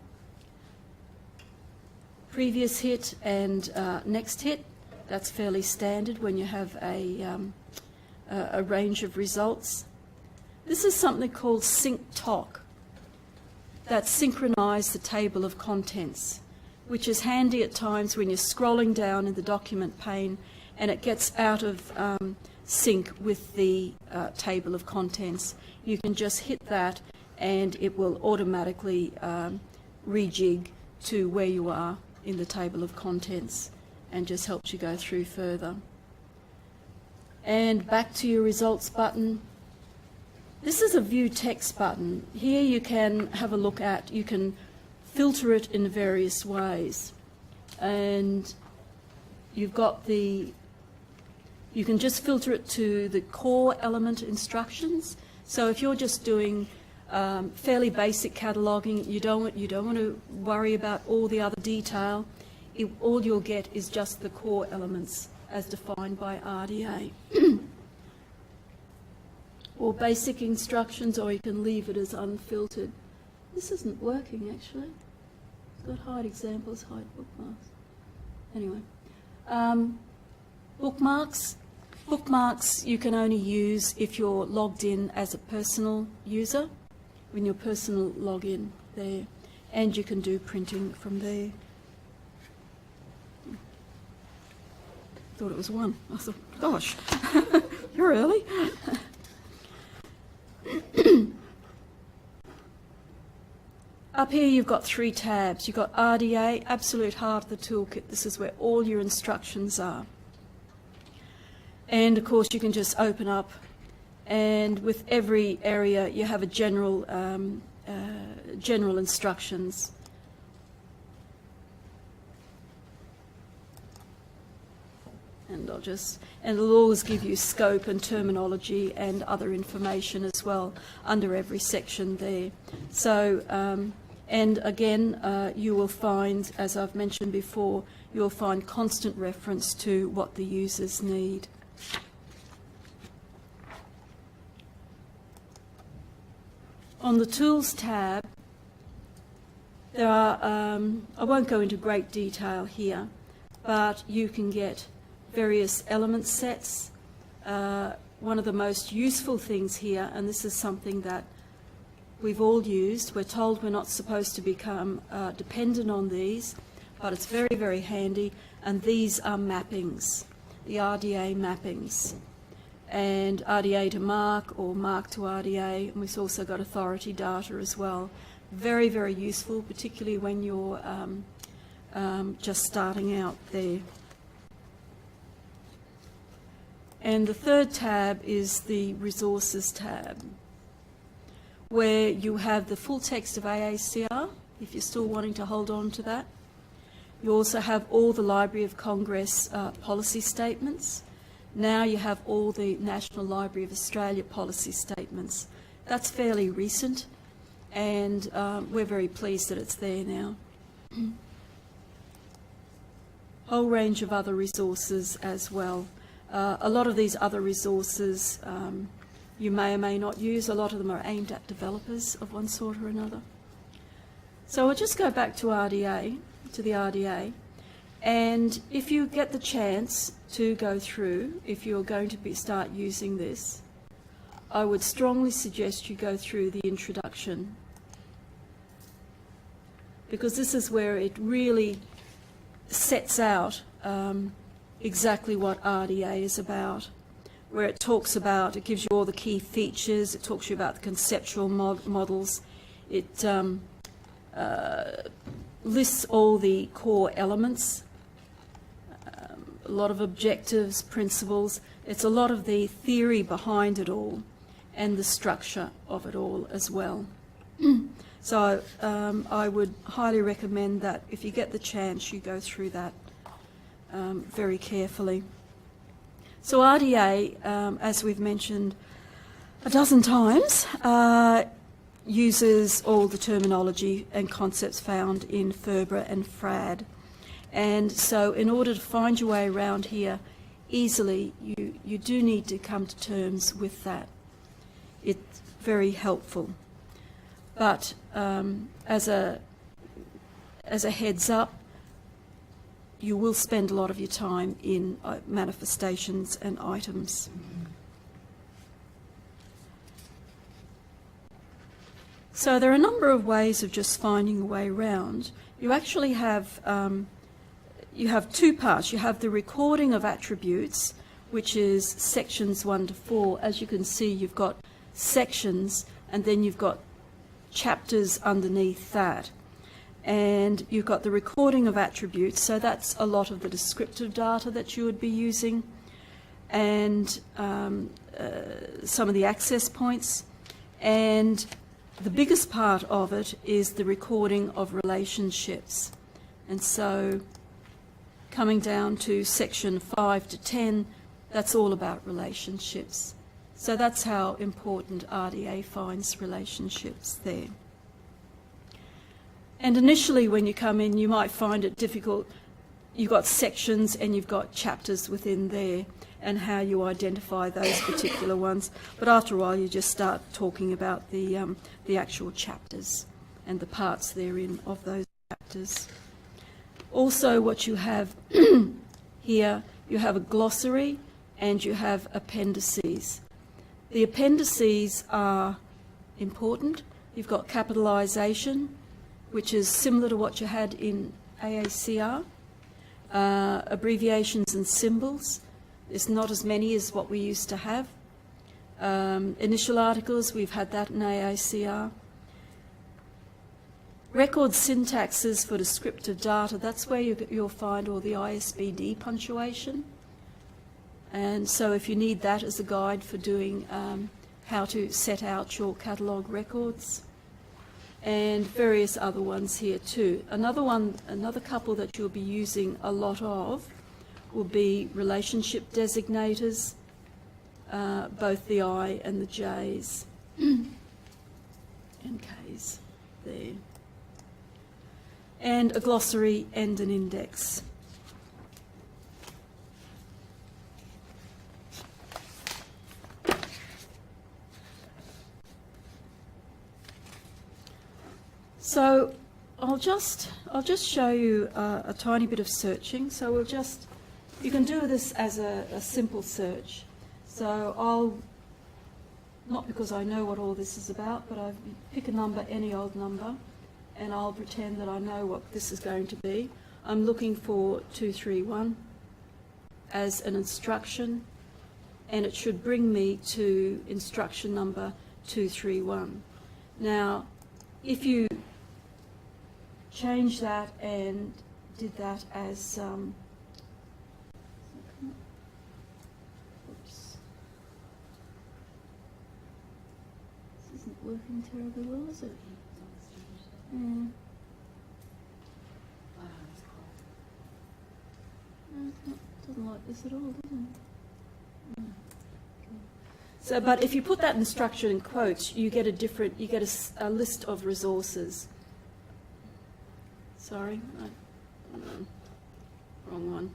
Previous hit and next hit, that's fairly standard when you have a range of results. This is something called sync talk. That synchronise the table of contents, which is handy at times when you're scrolling down in the document pane and it gets out of sync with the table of contents. You can just hit that and it will automatically rejig to where you are in the table of contents and just helps you go through further. And back to your results button. This is a view text button. Here you can have a look at, you can filter it in various ways. And you've got you can just filter it to the core element instructions. So if you're just doing fairly basic cataloguing. You don't want to worry about all the other detail. All you'll get is just the core elements as defined by RDA. Or basic instructions, or you can leave it as unfiltered. This isn't working actually. It's got hide examples, hide bookmarks. Anyway, bookmarks. Bookmarks you can only use if you're logged in as a personal user, when your personal login there, and you can do printing from there. Thought it was one. I thought, gosh, you're early. Up here you've got 3 tabs. You've got RDA, absolute heart of the toolkit. This is where all your instructions are. And of course you can just open up, and with every area you have a general instructions. And it'll always give you scope and terminology and other information as well under every section there. So, and again, you will find, as I've mentioned before, you'll find constant reference to what the users need. On the Tools tab, there are, I won't go into great detail here, but you can get various element sets. One of the most useful things here, and this is something that we've all used, we're told we're not supposed to become dependent on these, but it's very, very handy, and these are mappings, the RDA mappings, and RDA to MARC or MARC to RDA, and we've also got authority data as well. Very, very useful, particularly when you're just starting out there. And the third tab is the Resources tab, where you have the full text of AACR, if you're still wanting to hold on to that. You also have all the Library of Congress policy statements. Now you have all the National Library of Australia policy statements. That's fairly recent, and we're very pleased that it's there now. Whole range of other resources as well. A lot of these other resources you may or may not use. A lot of them are aimed at developers of one sort or another. So we'll just go back to RDA, to the RDA, and if you get the chance to go through, if you're going to start using this, I would strongly suggest you go through the introduction, because this is where it really sets out exactly what RDA is about, where it talks about, it gives you all the key features, it talks to you about the conceptual models, it lists all the core elements, a lot of objectives, principles. It's a lot of the theory behind it all and the structure of it all as well. So I would highly recommend that if you get the chance, you go through that very carefully. So RDA, as we've mentioned a dozen times, uses all the terminology and concepts found in FRBR and FRAD. And so in order to find your way around here easily, you do need to come to terms with that. It's very helpful. But as a heads up, you will spend a lot of your time in manifestations and items. So there are a number of ways of just finding a way around. You actually have you have 2 parts. You have the recording of attributes, which is sections 1 to 4. As you can see, you've got sections, and then you've got chapters underneath that. And you've got the recording of attributes, so that's a lot of the descriptive data that you would be using, and some of the access points. And the biggest part of it is the recording of relationships. And so coming down to section 5 to 10, that's all about relationships. So that's how important RDA finds relationships there. And initially when you come in, you might find it difficult. You've got sections and you've got chapters within there, and how you identify those particular ones. But after a while, you just start talking about the actual chapters and the parts therein of those chapters. Also, what you have here, you have a glossary and you have appendices. The appendices are important. You've got capitalisation, which is similar to what you had in AACR. Abbreviations and symbols. There's not as many as what we used to have. Initial articles, we've had that in AACR. Record syntaxes for descriptive data, that's where you'll find all the ISBD punctuation. And so if you need that as a guide for doing how to set out your catalogue records. And various other ones here too. Another couple that you'll be using a lot of will be relationship designators, both the I and the J's and K's there. And a glossary and an index. So I'll just show you a tiny bit of searching. So you can do this as a simple search. So not because I know what all this is about, but I pick a number, any old number, and I'll pretend that I know what this is going to be. I'm looking for 231 as an instruction, and it should bring me to instruction number 231. Now, if you change that and did that as oops. This isn't working terribly well, is it? Yeah. Doesn't like this at all, does it? So, but if you put that instruction in quotes, you get a list of resources. Sorry, wrong one.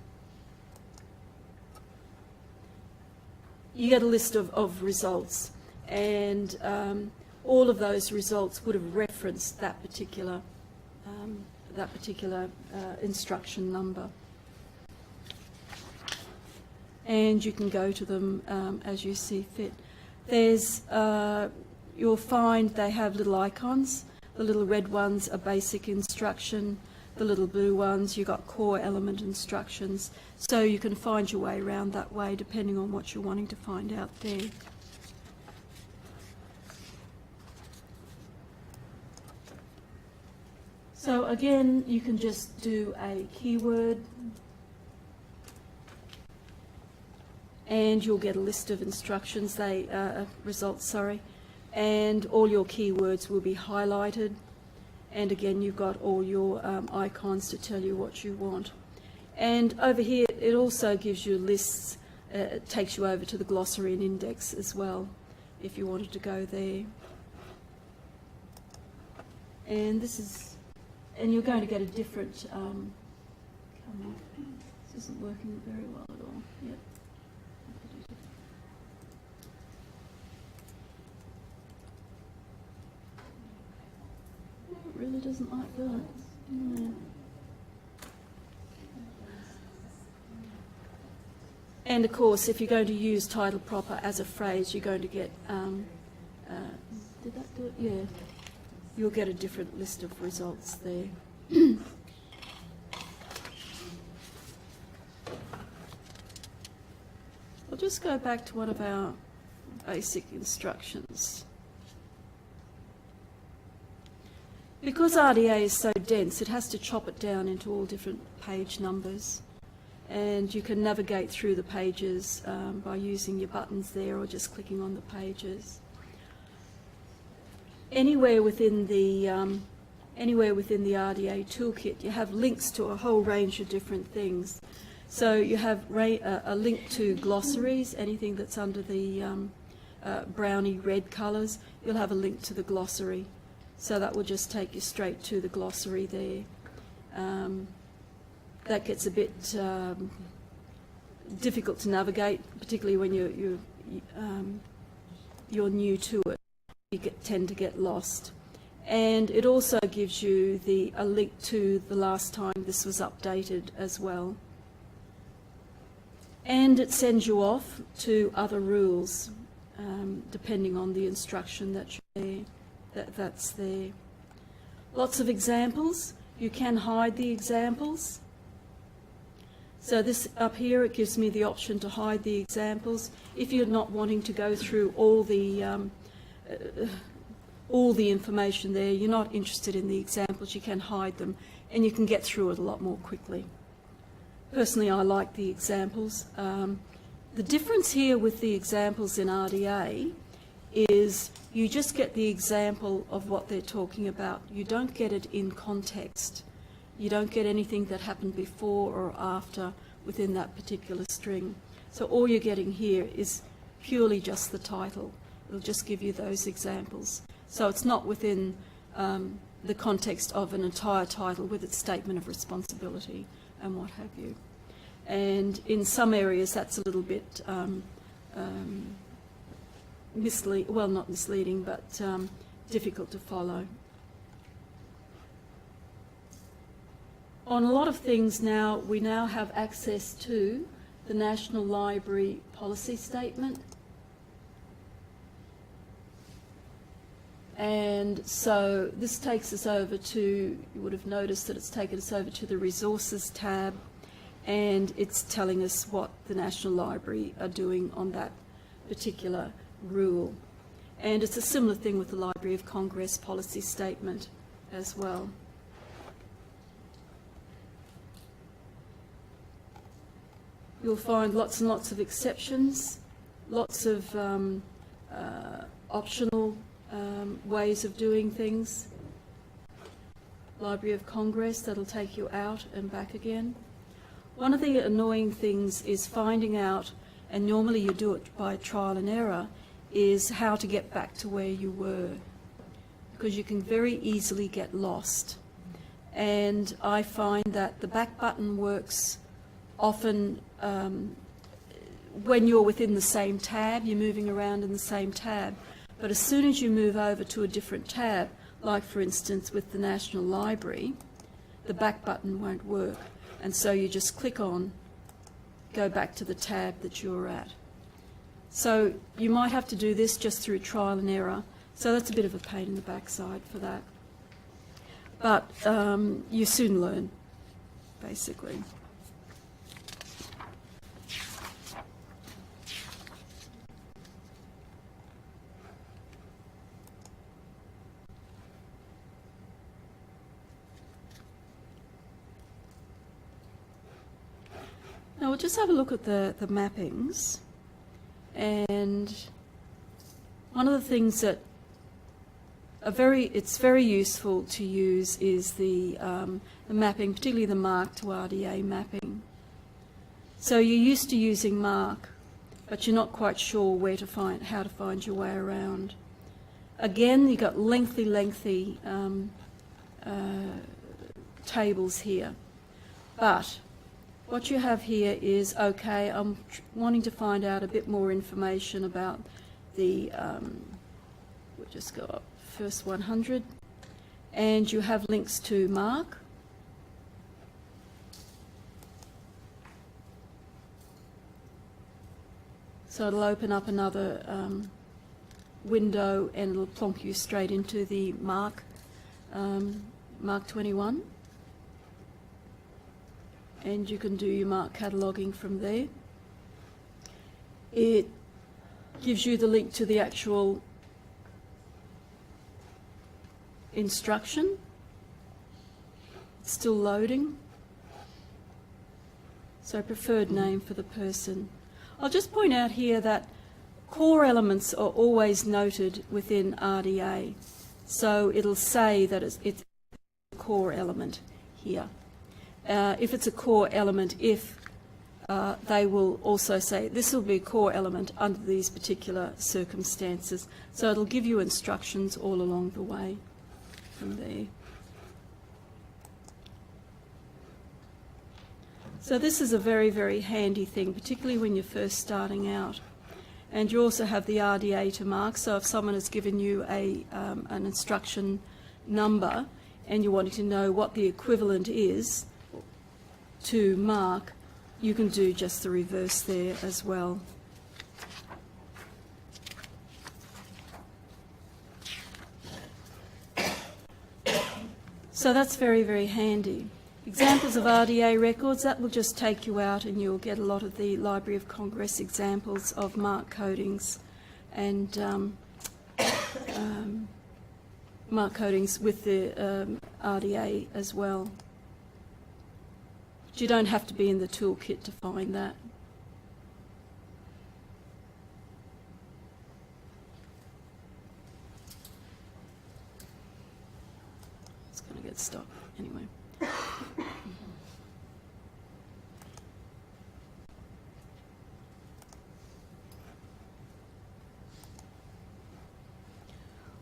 You get a list of results, and all of those results would have referenced that particular instruction number. And you can go to them as you see fit. You'll find they have little icons. The little red ones are basic instruction. The little blue ones, you've got core element instructions. So you can find your way around that way depending on what you're wanting to find out there. So again, you can just do a keyword and you'll get a list of instructions, results, sorry. And all your keywords will be highlighted, and again you've got all your icons to tell you what you want. And over here it also gives you lists, it takes you over to the glossary and index as well if you wanted to go there. And and you're going to get a different, come on, this isn't working very well at all. Yep. It really doesn't like that. No. And of course, if you're going to use title proper as a phrase, you're going to get, did that do it? Yeah. You'll get a different list of results there. I'll just go back to one of our basic instructions. Because RDA is so dense, it has to chop it down into all different page numbers. And you can navigate through the pages by using your buttons there or just clicking on the pages. Anywhere within the RDA Toolkit, you have links to a whole range of different things. So you have a link to glossaries, anything that's under the browny red colours, you'll have a link to the glossary. So that will just take you straight to the glossary there. That gets a bit difficult to navigate, particularly when you're new to it. You tend to get lost. And it also gives you a link to the last time this was updated as well. And it sends you off to other rules, depending on the instruction that's there. Lots of examples. You can hide the examples. So this up here, it gives me the option to hide the examples. If you're not wanting to go through all the information there, you're not interested in the examples, you can hide them and you can get through it a lot more quickly. Personally, I like the examples. The difference here with the examples in RDA is you just get the example of what they're talking about. You don't get it in context. You don't get anything that happened before or after within that particular string. So all you're getting here is purely just the title. It'll just give you those examples. So it's not within the context of an entire title with its statement of responsibility and what have you. And in some areas that's a little bit not misleading, but difficult to follow. On a lot of things now, we now have access to the National Library Policy Statement. And so this takes us over to, you would have noticed that it's taken us over to the Resources tab, and it's telling us what the National Library are doing on that particular rule. And it's a similar thing with the Library of Congress Policy Statement as well. You'll find lots and lots of exceptions, lots of optional ways of doing things. Library of Congress, that'll take you out and back again. One of the annoying things is finding out, and normally you do it by trial and error, is how to get back to where you were, because you can very easily get lost. And I find that the back button works often when you're within the same tab, you're moving around in the same tab. But as soon as you move over to a different tab, like for instance with the National Library, the back button won't work. And so you just click on, go back to the tab that you're at. So you might have to do this just through trial and error. So that's a bit of a pain in the backside for that. But you soon learn, basically. Now we'll just have a look at the mappings, and one of the things that it's very useful to use is the mapping, particularly the MARC to RDA mapping. So you're used to using MARC, but you're not quite sure how to find your way around. Again, you've got lengthy tables here, but what you have here is, okay, I'm wanting to find out a bit more information about the, we'll just go up, first 100, and you have links to MARC. So it'll open up another window and it'll plonk you straight into the MARC, MARC 21. And you can do your MARC cataloguing from there. It gives you the link to the actual instruction. It's still loading. So preferred name for the person. I'll just point out here that core elements are always noted within RDA. So it'll say that it's a core element here. If it's a core element, if they will also say this will be a core element under these particular circumstances. So it'll give you instructions all along the way from there. So this is a very, very handy thing, particularly when you're first starting out. And you also have the RDA to mark. So if someone has given you an instruction number and you're wanting to know what the equivalent is to mark, you can do just the reverse there as well. So that's very, very handy. Examples of RDA records, that will just take you out and you'll get a lot of the Library of Congress examples of MARC codings and MARC codings with the RDA as well. But you don't have to be in the toolkit to find that. It's going to get stuck anyway.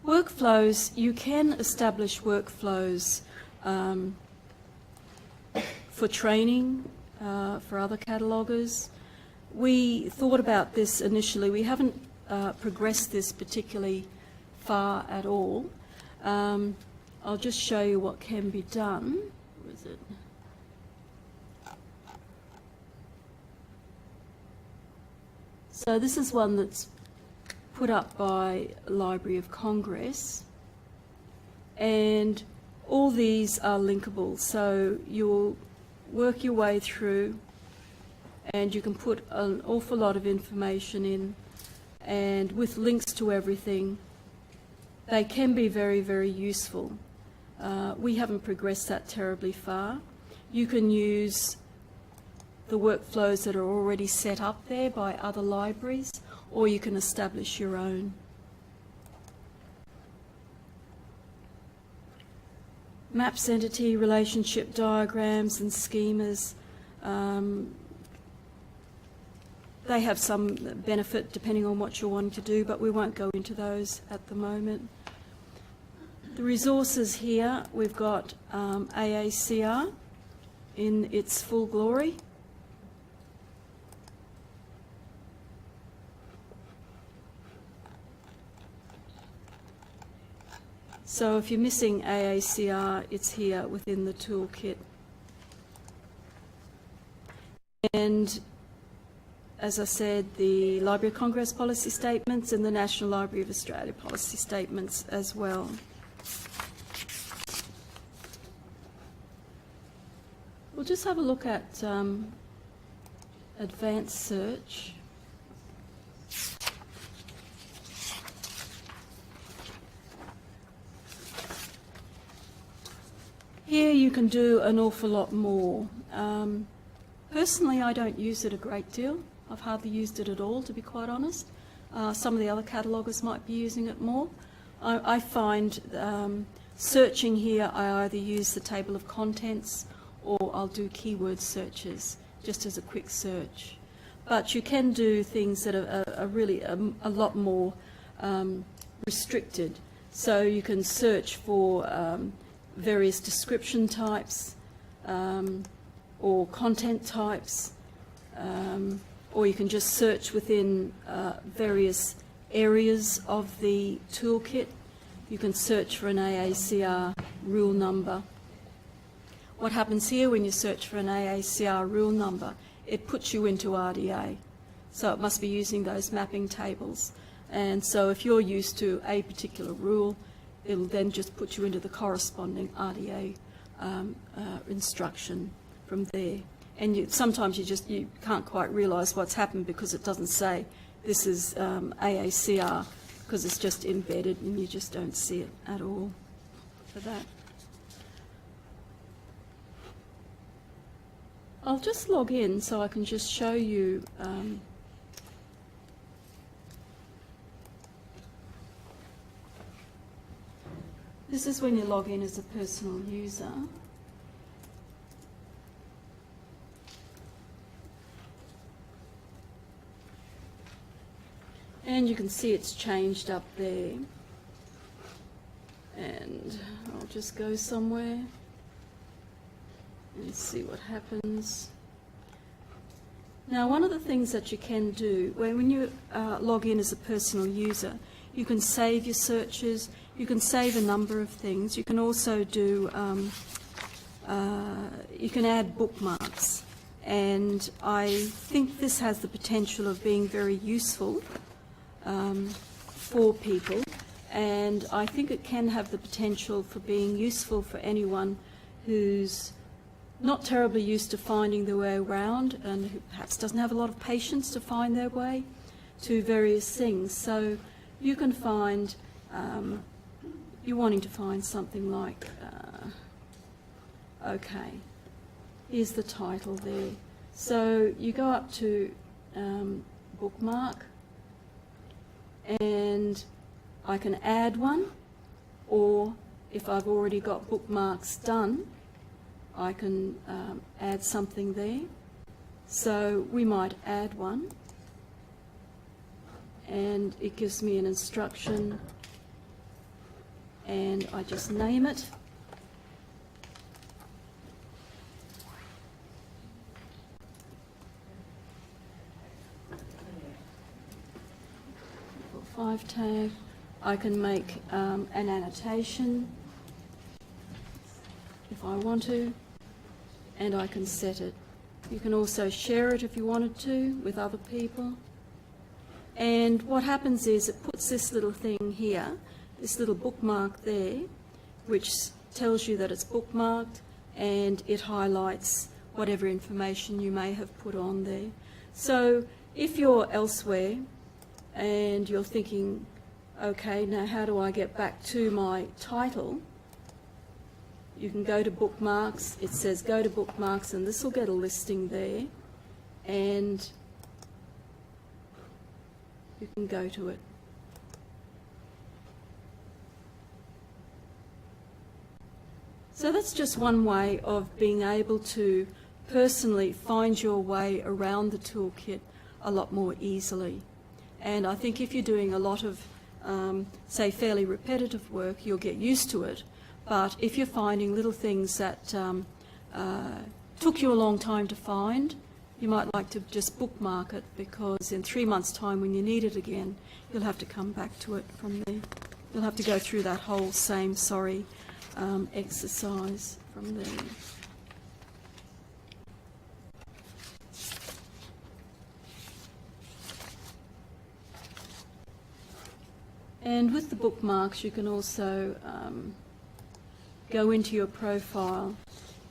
Workflows, you can establish workflows for training, for other cataloguers. We thought about this initially. We haven't progressed this particularly far at all. I'll just show you what can be done. Where is it? So this is one that's put up by Library of Congress, and all these are linkable, so you'll work your way through and you can put an awful lot of information in, and with links to everything, they can be very, very useful. We haven't progressed that terribly far. You can use the workflows that are already set up there by other libraries, or you can establish your own. Maps, entity, relationship diagrams and schemas, they have some benefit depending on what you're wanting to do, but we won't go into those at the moment. The resources here, we've got AACR in its full glory. So if you're missing AACR, it's here within the toolkit. And as I said, the Library of Congress policy statements and the National Library of Australia policy statements as well. We'll just have a look at advanced search. Here you can do an awful lot more. Personally, I don't use it a great deal. I've hardly used it at all, to be quite honest. Some of the other cataloguers might be using it more. I find searching here, I either use the table of contents or I'll do keyword searches just as a quick search. But you can do things that are really a lot more restricted. So you can search for various description types or content types, or you can just search within various areas of the toolkit. You can search for an AACR rule number. What happens here when you search for an AACR rule number? It puts you into RDA. So it must be using those mapping tables. And so if you're used to a particular rule, it'll then just put you into the corresponding RDA instruction from there. And sometimes you can't quite realise what's happened because it doesn't say this is AACR, because it's just embedded and you just don't see it at all for that. I'll just log in so I can just show you this is when you log in as a personal user. And you can see it's changed up there. And I'll just go somewhere and see what happens. Now, one of the things that you can do when you log in as a personal user, you can save your searches, you can save a number of things. You can also do, you can add bookmarks. And I think this has the potential of being very useful for people. And I think it can have the potential for being useful for anyone who's not terribly used to finding their way around and who perhaps doesn't have a lot of patience to find their way to various things. So you can find, you're wanting to find something like, okay, here's the title there. So you go up to bookmark, and I can add one, or if I've already got bookmarks done, I can add something there. So we might add one, and it gives me an instruction, and I just name it. For 5 tag, I can make an annotation if I want to, and I can set it. You can also share it if you wanted to with other people. And what happens is it puts this little thing here, this little bookmark there, which tells you that it's bookmarked, and it highlights whatever information you may have put on there. So if you're elsewhere and you're thinking, okay, now how do I get back to my title? You can go to bookmarks. It says go to bookmarks, and this will get a listing there, and you can go to it. So that's just one way of being able to personally find your way around the toolkit a lot more easily. And I think if you're doing a lot of, say, fairly repetitive work, you'll get used to it. But if you're finding little things that took you a long time to find, you might like to just bookmark it, because in 3 months' time, when you need it again, you'll have to come back to it from there. You'll have to go through that whole same exercise from there. And with the bookmarks, you can also go into your profile,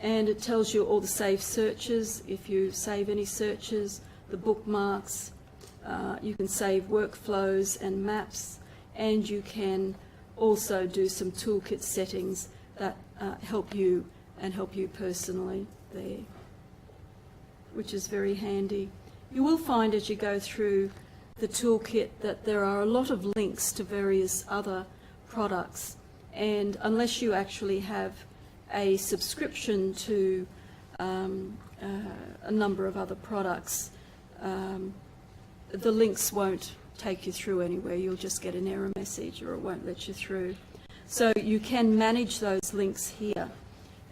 and it tells you all the saved searches. If you save any searches, the bookmarks, you can save workflows and maps, and you can also do some toolkit settings that help you and help you personally there, which is very handy. You will find as you go through the toolkit that there are a lot of links to various other products, and unless you actually have a subscription to a number of other products, the links won't take you through anywhere. You'll just get an error message, or it won't let you through. So you can manage those links here,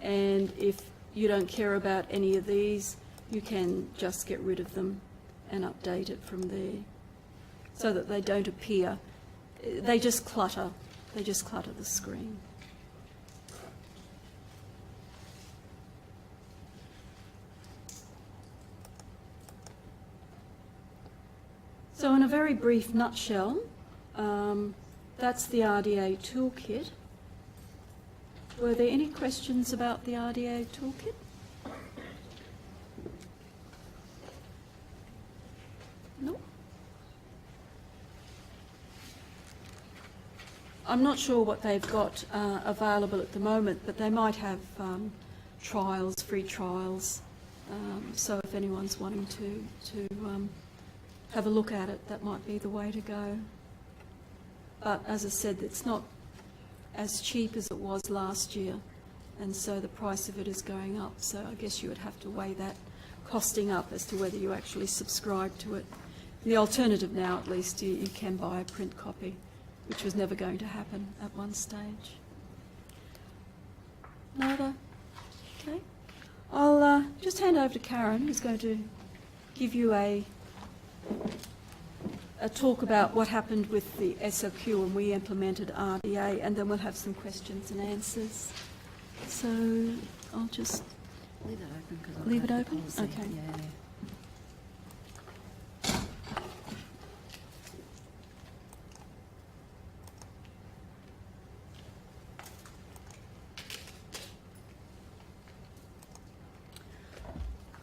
and if you don't care about any of these, you can just get rid of them and update it from there, so that they don't appear. They just clutter. They just clutter the screen. So in a very brief nutshell, that's the RDA Toolkit. Were there any questions about the RDA Toolkit? No? I'm not sure what they've got available at the moment, but they might have trials, free trials. So if anyone's wanting to have a look at it, that might be the way to go. But as I said, it's not as cheap as it was last year, and so the price of it is going up. So I guess you would have to weigh that costing up as to whether you actually subscribe to it. The alternative now, at least, you can buy a print copy, which was never going to happen at one stage. No other? Okay. I'll just hand over to Karen, who's going to give you a talk about what happened with the SLQ when we implemented RDA, and then we'll have some questions and answers. So I'll just leave it open. Leave it open? Okay. Yeah.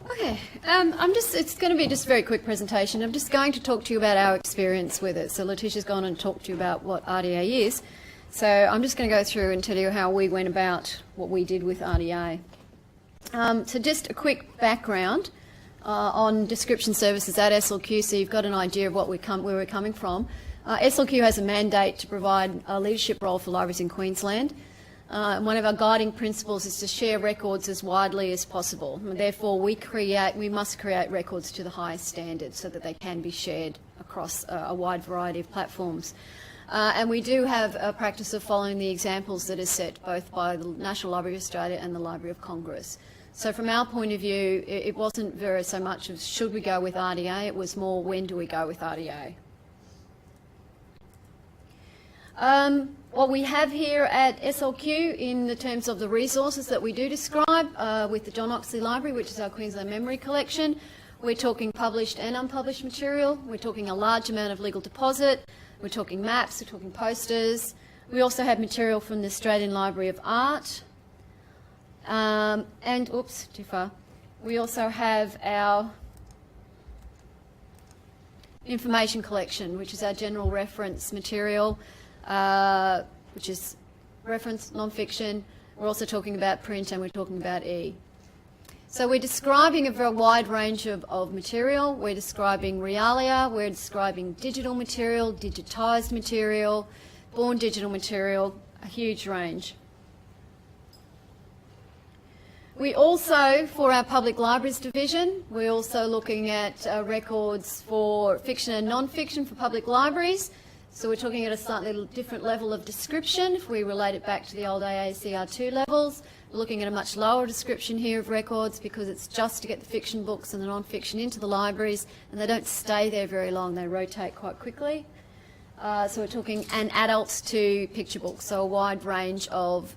Okay, it's going to be just a very quick presentation. I'm just going to talk to you about our experience with it. So Letitia's gone and talked to you about what RDA is. So I'm just going to go through and tell you how we went about what we did with RDA. So just a quick background on description services at SLQ, so you've got an idea of where we're coming from. SLQ has a mandate to provide a leadership role for libraries in Queensland. One of our guiding principles is to share records as widely as possible. And therefore, we must create records to the highest standards so that they can be shared across a wide variety of platforms. And we do have a practice of following the examples that are set both by the National Library of Australia and the Library of Congress. So from our point of view, it wasn't very so much of should we go with RDA, it was more when do we go with RDA. What we have here at SLQ in the terms of the resources that we do describe with the John Oxley Library, which is our Queensland memory collection, we're talking published and unpublished material, we're talking a large amount of legal deposit, we're talking maps, we're talking posters. We also have material from the Australian Library of Art. And, oops, too far. We also have our information collection, which is our general reference material, which is reference, non-fiction. We're also talking about print and we're talking about E. So we're describing a very wide range of material. We're describing realia, we're describing digital material, digitised material, born digital material, a huge range. We also, for our public libraries division, we're also looking at records for fiction and non-fiction for public libraries. So we're talking at a slightly different level of description if we relate it back to the old AACR2 levels. We're looking at a much lower description here of records because it's just to get the fiction books and the non-fiction into the libraries, and they don't stay there very long, they rotate quite quickly. So we're talking and adults to picture books, so a wide range of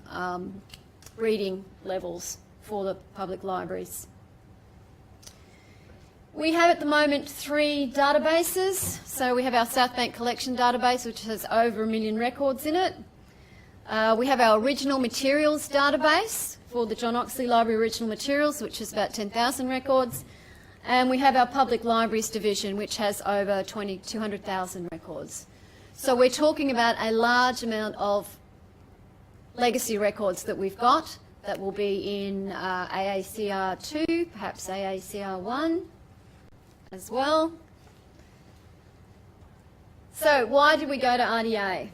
reading levels for the public libraries. We have at the moment 3 databases. So we have our South Bank Collection database, which has over 1 million records in it. We have our Original Materials database for the John Oxley Library Original Materials, which is about 10,000 records. And we have our Public Libraries division, which has over 200,000 records. So we're talking about a large amount of legacy records that we've got that will be in AACR2, perhaps AACR1 as well. So why did we go to RDA?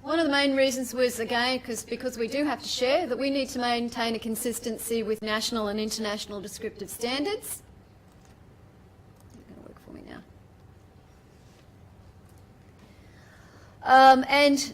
One of the main reasons was, again, because we do have to share, that we need to maintain a consistency with national and international descriptive standards. It's going to work for me now. And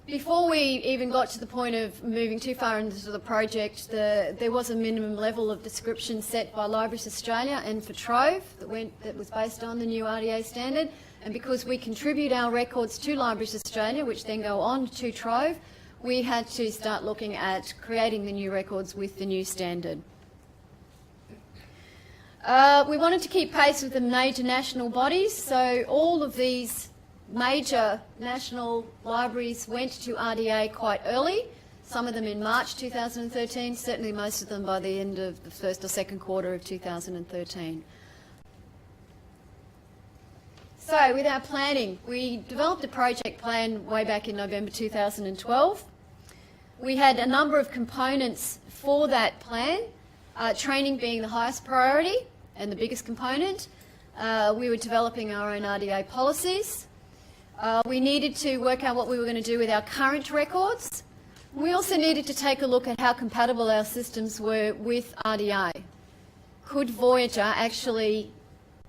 before we even got to the point of moving too far into the project, there was a minimum level of description set by Libraries Australia and for Trove that was based on the new RDA standard. And because we contribute our records to Libraries Australia, which then go on to Trove, we had to start looking at creating the new records with the new standard. We wanted to keep pace with the major national bodies, so all of these major national libraries went to RDA quite early, some of them in March 2013, certainly most of them by the end of the first or second quarter of 2013. So with our planning, we developed a project plan way back in November 2012. We had a number of components for that plan, training being the highest priority and the biggest component. We were developing our own RDA policies. We needed to work out what we were going to do with our current records. We also needed to take a look at how compatible our systems were with RDA. Could Voyager actually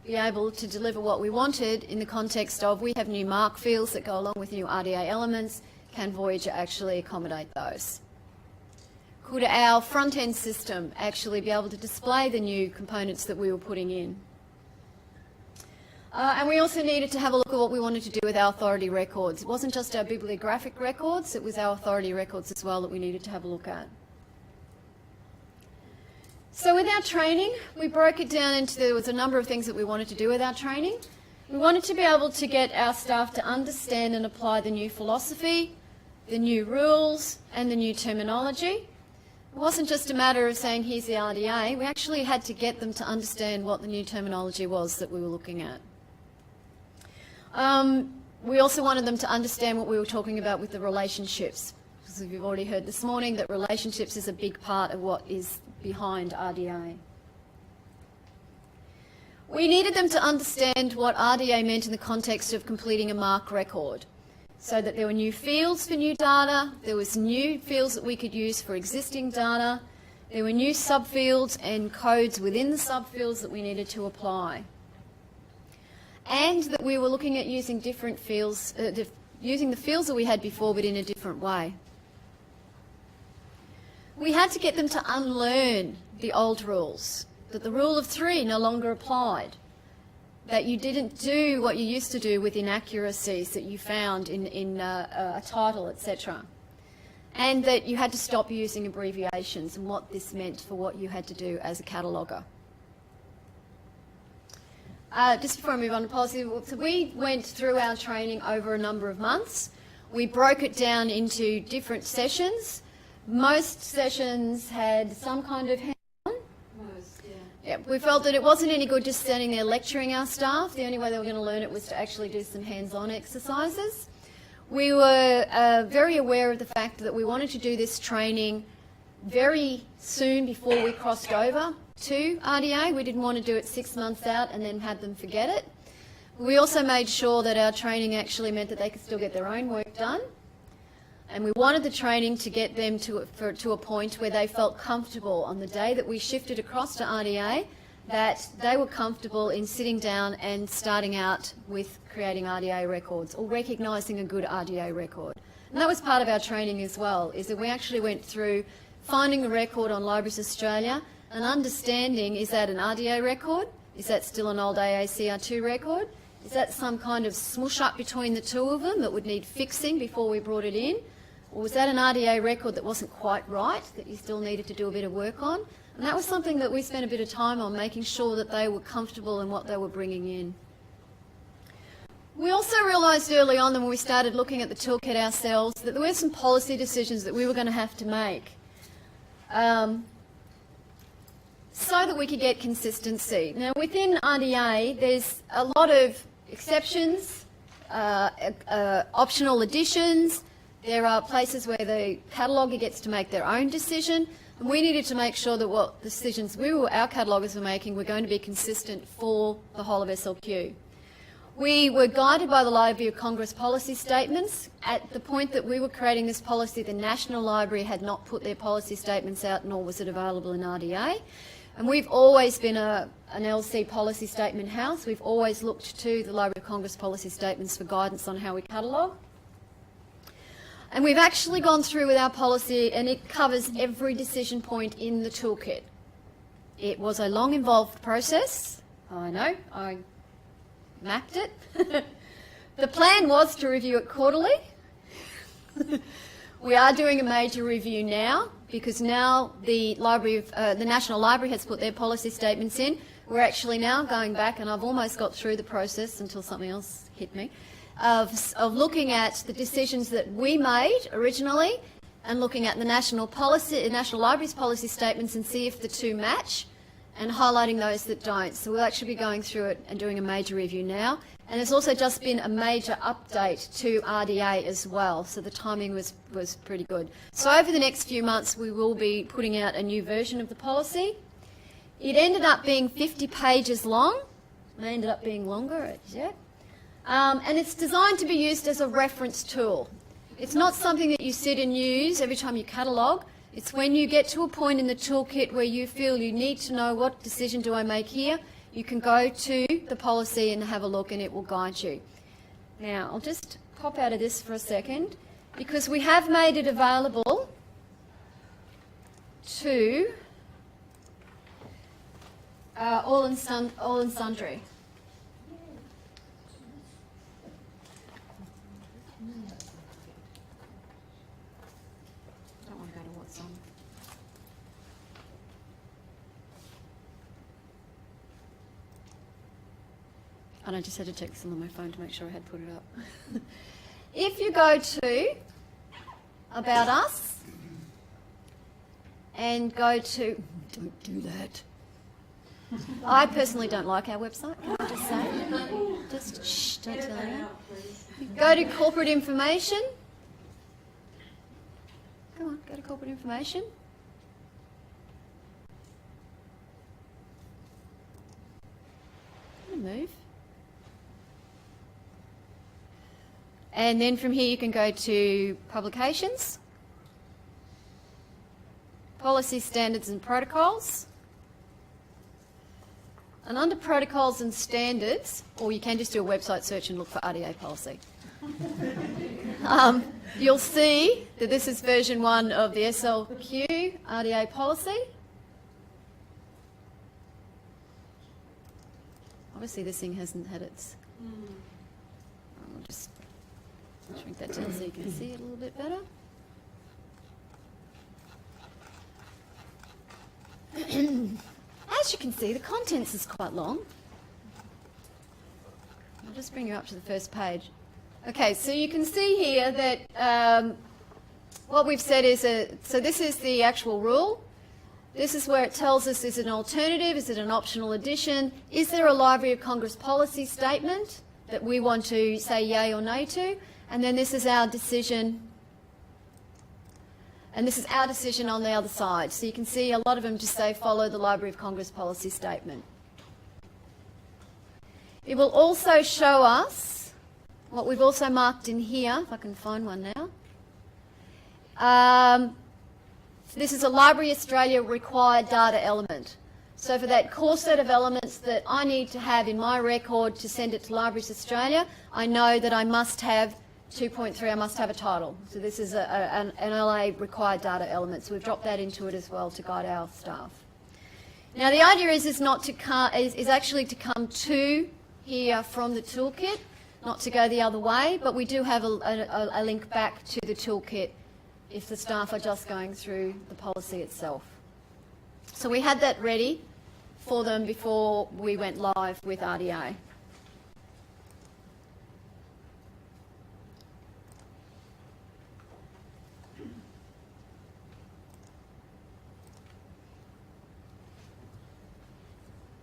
be able to deliver what we wanted in the context of we have new MARC fields that go along with new RDA elements. Can Voyager actually accommodate those? Could our front-end system actually be able to display the new components that we were putting in? And we also needed to have a look at what we wanted to do with our authority records. It wasn't just our bibliographic records, it was our authority records as well that we needed to have a look at. So with our training, we broke it down into, there was a number of things that we wanted to do with our training. We wanted to be able to get our staff to understand and apply the new philosophy, the new rules, and the new terminology. It wasn't just a matter of saying, here's the RDA. We actually had to get them to understand what the new terminology was that we were looking at. We also wanted them to understand what we were talking about with the relationships. Because we've already heard this morning that relationships is a big part of what is behind RDA. We needed them to understand what RDA meant in the context of completing a MARC record. So that there were new fields for new data, there was new fields that we could use for existing data, there were new subfields and codes within the subfields that we needed to apply. And that we were looking at using different fields, using the fields that we had before but in a different way. We had to get them to unlearn the old rules, that the rule of 3 no longer applied, that you didn't do what you used to do with inaccuracies that you found in a title, etc. And that you had to stop using abbreviations and what this meant for what you had to do as a cataloguer. Just before I move on to policy, so we went through our training over a number of months. We broke it down into different sessions. Most sessions had some kind of hands-on. Most, yeah. Yeah, we felt that it wasn't any good just standing there lecturing our staff. The only way they were going to learn it was to actually do some hands-on exercises. We were very aware of the fact that we wanted to do this training very soon before we crossed over to RDA. We didn't want to do it 6 months out and then have them forget it. We also made sure that our training actually meant that they could still get their own work done. And we wanted the training to get them to a point where they felt comfortable on the day that we shifted across to RDA, that they were comfortable in sitting down and starting out with creating RDA records or recognising a good RDA record. And that was part of our training as well, is that we actually went through finding a record on Libraries Australia and understanding, is that an RDA record? Is that still an old AACR2 record? Is that some kind of smush up between the two of them that would need fixing before we brought it in? Or was that an RDA record that wasn't quite right, that you still needed to do a bit of work on? And that was something that we spent a bit of time on, making sure that they were comfortable in what they were bringing in. We also realised early on when we started looking at the toolkit ourselves that there were some policy decisions that we were going to have to make so that we could get consistency. Now within RDA there's a lot of exceptions, optional additions. There are places where the cataloguer gets to make their own decision, and we needed to make sure that what decisions our cataloguers were making were going to be consistent for the whole of SLQ. We were guided by the Library of Congress policy statements. At the point that we were creating this policy, the National Library had not put their policy statements out, nor was it available in RDA. And we've always been an LC policy statement house. We've always looked to the Library of Congress policy statements for guidance on how we catalogue. And we've actually gone through with our policy, and it covers every decision point in the toolkit. It was a long, involved process. I know, I mapped it. The plan was to review it quarterly. We are doing a major review now, because now the National Library has put their policy statements in. We're actually now going back, and I've almost got through the process until something else hit me, of looking at the decisions that we made originally and looking at the National Library's policy statements and see if the two match, and highlighting those that don't. So we'll actually be going through it and doing a major review now. And there's also just been a major update to RDA as well, so the timing was pretty good. So over the next few months we will be putting out a new version of the policy. It ended up being 50 pages long. It ended up being longer, yeah. And it's designed to be used as a reference tool. It's not something that you sit and use every time you catalogue. It's when you get to a point in the toolkit where you feel you need to know what decision do I make here, you can go to the policy and have a look and it will guide you. Now, I'll just pop out of this for a second because we have made it available to all and sundry. Don't want to go to what's on. And I just had to check this on my phone to make sure I had put it up. If you go to About Us and go to, don't do that. I personally don't like our website, can I just say? Just shh, don't tell anyone. Go to Corporate Information. Come on, go to Corporate Information. Move. And then from here you can go to Publications, Policy, Standards and Protocols. And under Protocols and Standards, or you can just do a website search and look for RDA policy. You'll see that this is version 1 of the SLQ RDA policy. Obviously this thing hasn't had its... I'll just shrink that down so you can see it a little bit better. As you can see, the contents is quite long. I'll just bring you up to the first page. Okay, so you can see here that what we've said is, so this is the actual rule. This is where it tells us, is it an alternative, is it an optional addition, is there a Library of Congress policy statement that we want to say yay or nay to, and then this is our decision, and this is our decision on the other side. So you can see a lot of them just say follow the Library of Congress policy statement. It will also show us what we've also marked in here, if I can find one now. This is a Library Australia required data element. So for that core set of elements that I need to have in my record to send it to Libraries Australia, I know that I must have 2.3, I must have a title. So this is an LA required data element. So we've dropped that into it as well to guide our staff. Now the idea is not to is actually to come to here from the toolkit, not to go the other way, but we do have a link back to the toolkit if the staff are just going through the policy itself. So we had that ready for them before we went live with RDA.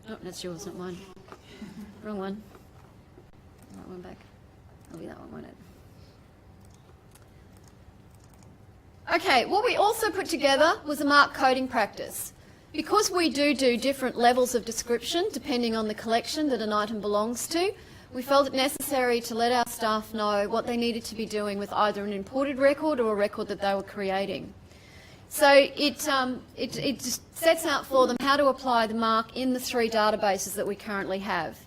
Oh, that's yours, not mine. Wrong one. Right one back. That'll be that one, won't it? Okay, what we also put together was a MARC coding practice. Because we do different levels of description depending on the collection that an item belongs to, we felt it necessary to let our staff know what they needed to be doing with either an imported record or a record that they were creating. So it just sets out for them how to apply the MARC in the 3 databases that we currently have.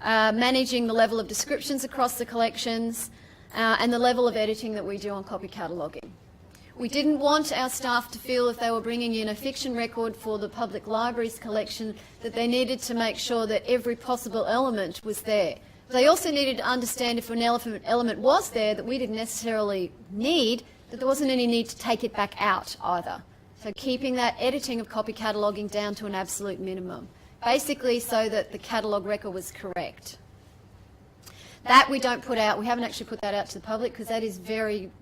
Managing the level of descriptions across the collections and the level of editing that we do on copy cataloguing. We didn't want our staff to feel if they were bringing in a fiction record for the public libraries collection that they needed to make sure that every possible element was there. They also needed to understand if an element was there that we didn't necessarily need, that there wasn't any need to take it back out either. So keeping that editing of copy cataloguing down to an absolute minimum, basically so that the catalogue record was correct. That we don't put out, we haven't actually put that out to the public because that is very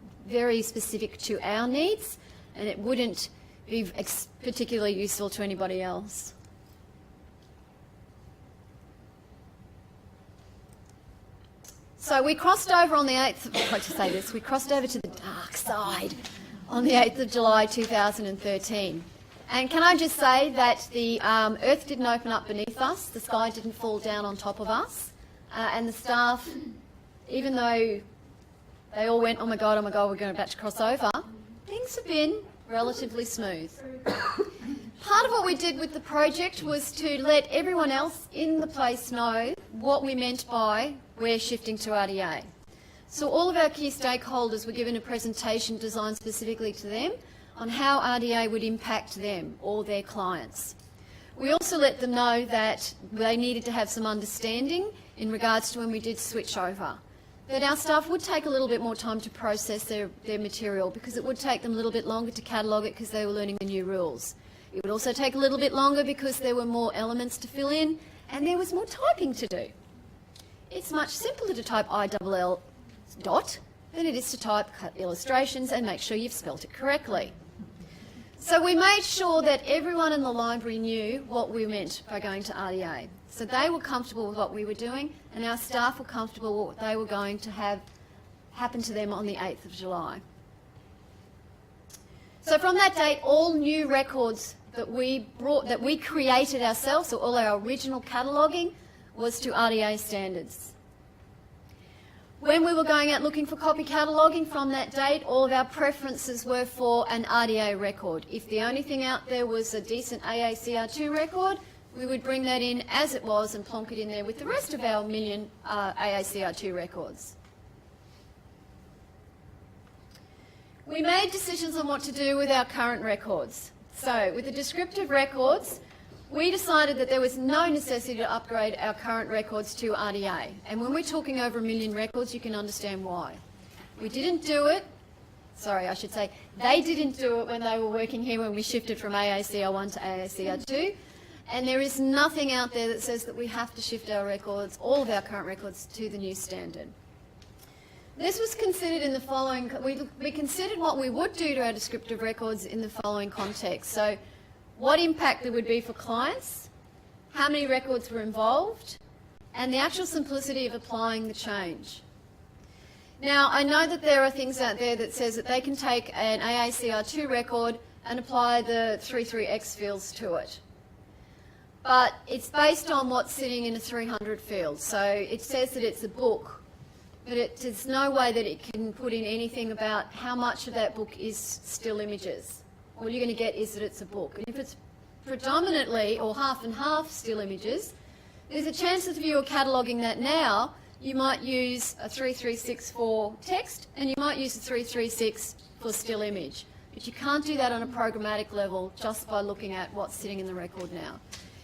specific to our needs and it wouldn't be particularly useful to anybody else. So we crossed over on the 8th, I'd like to say this, we crossed over to the dark side on the 8th of July 2013. And can I just say that the earth didn't open up beneath us, the sky didn't fall down on top of us, and the staff, even though they all went, oh my God, we're about to cross over, things have been relatively smooth. Part of what we did with the project was to let everyone else in the place know what we meant by we're shifting to RDA. So all of our key stakeholders were given a presentation designed specifically to them on how RDA would impact them or their clients. We also let them know that they needed to have some understanding in regards to when we did switch over, that our staff would take a little bit more time to process their material because it would take them a little bit longer to catalogue it because they were learning the new rules. It would also take a little bit longer because there were more elements to fill in and there was more typing to do. It's much simpler to type ILL dot than it is to type illustrations and make sure you've spelt it correctly. So we made sure that everyone in the library knew what we meant by going to RDA. So they were comfortable with what we were doing and our staff were comfortable with what they were going to have happen to them on the 8th of July. So from that date, all new records that we created ourselves, so all our original cataloguing, was to RDA standards. When we were going out looking for copy cataloguing from that date, all of our preferences were for an RDA record. If the only thing out there was a decent AACR2 record, we would bring that in as it was and plonk it in there with the rest of our million AACR2 records. We made decisions on what to do with our current records. So with the descriptive records, we decided that there was no necessity to upgrade our current records to RDA. And when we're talking over 1 million records, you can understand why. We didn't do it, sorry, I should say, they didn't do it when they were working here when we shifted from AACR1 to AACR2. And there is nothing out there that says that we have to shift our records, all of our current records, to the new standard. This was considered in the following, we considered what we would do to our descriptive records in the following context. So what impact there would be for clients, how many records were involved, and the actual simplicity of applying the change. Now, I know that there are things out there that says that they can take an AACR2 record and apply the 33X fields to it. But it's based on what's sitting in a 300 field. So it says that it's a book, but there's no way that it can put in anything about how much of that book is still images. All you're going to get is that it's a book. And if it's predominantly or half and half still images, there's a chance that if you were cataloguing that now, you might use a 3364 for text and you might use a 336 for still image. But you can't do that on a programmatic level just by looking at what's sitting in the record now.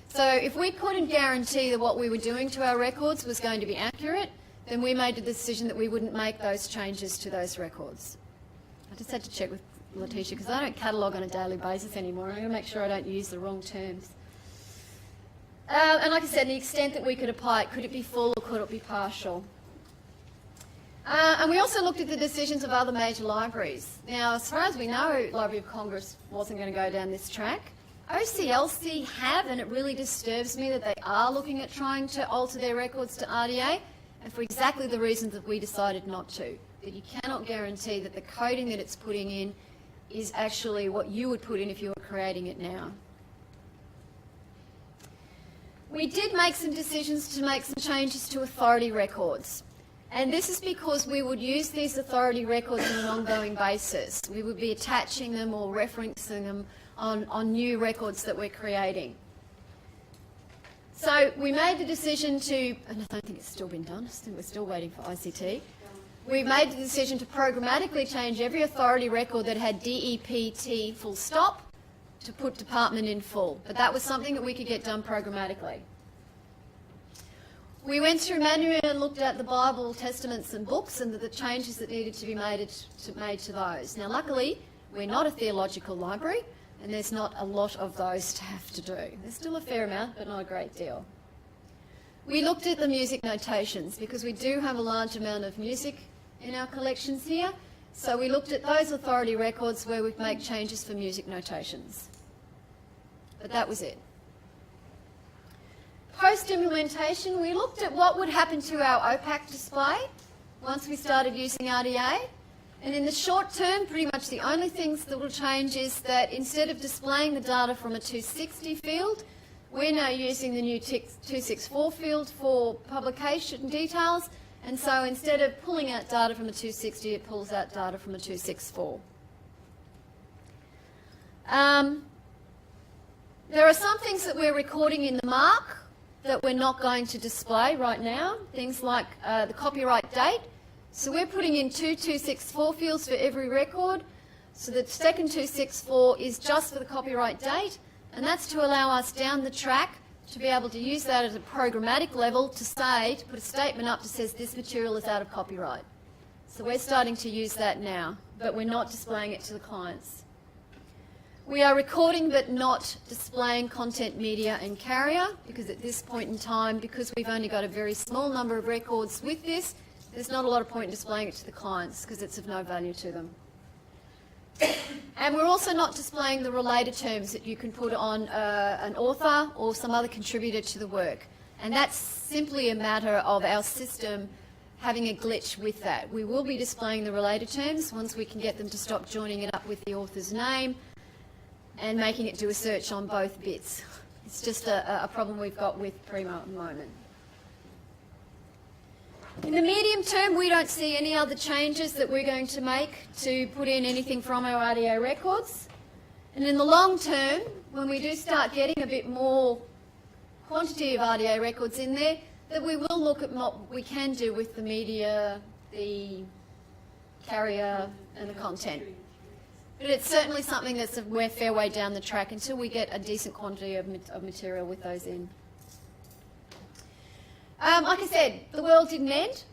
So if we couldn't guarantee that what we were doing to our records was going to be accurate, then we made the decision that we wouldn't make those changes to those records. I just had to check with Letitia because I don't catalogue on a daily basis anymore. I'm going to make sure I don't use the wrong terms. And like I said, the extent that we could apply it, could it be full or could it be partial? And we also looked at the decisions of other major libraries. Now, as far as we know, Library of Congress wasn't going to go down this track. OCLC have, and it really disturbs me that they are looking at trying to alter their records to RDA, and for exactly the reasons that we decided not to. That you cannot guarantee that the coding that it's putting in is actually what you would put in if you were creating it now. We did make some decisions to make some changes to authority records. And this is because we would use these authority records on an ongoing basis. We would be attaching them or referencing them on new records that we're creating. So we made the decision to, and I don't think it's still been done, I think we're still waiting for ICT. We made the decision to programmatically change every authority record that had DEPT full stop to put department in full. But that was something that we could get done programmatically. We went through manually and looked at the Bible, Testaments and books and the changes that needed to be made to those. Now luckily, we're not a theological library and there's not a lot of those to have to do. There's still a fair amount, but not a great deal. We looked at the music notations because we do have a large amount of music in our collections here. So we looked at those authority records where we'd make changes for music notations. But that was it. Post-implementation, we looked at what would happen to our OPAC display once we started using RDA. And in the short term, pretty much the only things that will change is that instead of displaying the data from a 260 field, we're now using the new 264 field for publication details. And so instead of pulling out data from a 260, it pulls out data from a 264. There are some things that we're recording in the MARC that we're not going to display right now, things like the copyright date. So we're putting in 2264 fields for every record. So the second 264 is just for the copyright date, and that's to allow us down the track to be able to use that at a programmatic level to say, to put a statement up that says this material is out of copyright. So we're starting to use that now, but we're not displaying it to the clients. We are recording but not displaying content, media and carrier, because at this point in time, because we've only got a very small number of records with this, there's not a lot of point in displaying it to the clients because it's of no value to them. And we're also not displaying the related terms that you can put on an author or some other contributor to the work. And that's simply a matter of our system having a glitch with that. We will be displaying the related terms once we can get them to stop joining it up with the author's name and making it do a search on both bits. It's just a problem we've got with Primo at the moment. In the medium term, we don't see any other changes that we're going to make to put in anything from our RDA records. And in the long term, when we do start getting a bit more quantity of RDA records in there, that we will look at what we can do with the media, the carrier and the content. But it's certainly something that's a fair way down the track until we get a decent quantity of material with those in. Like I said, the world didn't end.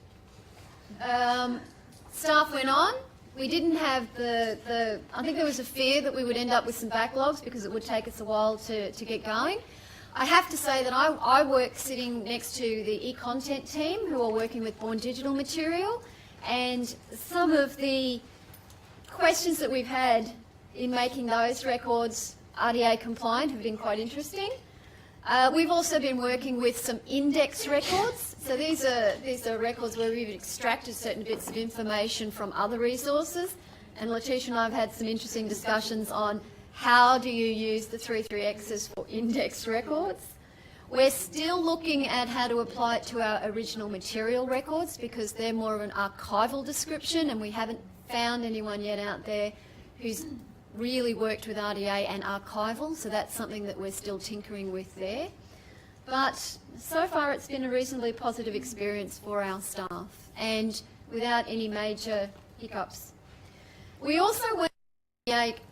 Staff went on. We didn't have I think there was a fear that we would end up with some backlogs because it would take us a while to get going. I have to say that I work sitting next to the e-content team who are working with Born Digital material, and some of the questions that we've had in making those records RDA compliant have been quite interesting. We've also been working with some index records. So these are records where we've extracted certain bits of information from other resources. And Letitia and I have had some interesting discussions on how do you use the 33Xs for index records. We're still looking at how to apply it to our original material records because they're more of an archival description, and we haven't found anyone yet out there who's really worked with RDA and archival, so that's something that we're still tinkering with there. But so far it's been a reasonably positive experience for our staff and without any major hiccups. We also went,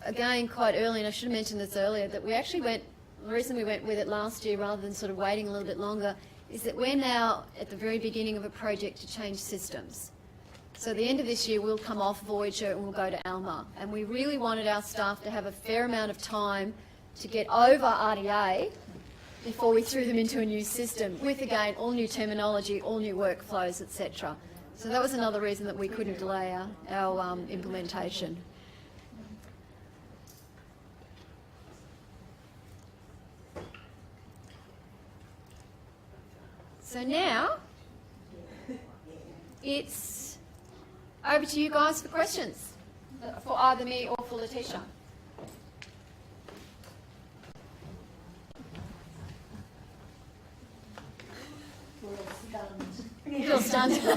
again quite early, and I should have mentioned this earlier, that we actually went, the reason we went with it last year rather than sort of waiting a little bit longer is that we're now at the very beginning of a project to change systems. So at the end of this year, we'll come off Voyager and we'll go to Alma. And we really wanted our staff to have a fair amount of time to get over RDA before we threw them into a new system with, again, all new terminology, all new workflows, etc. So that was another reason that we couldn't delay our implementation. So now, it's over to you guys for questions, for either me or for Letitia. You're stunned. Has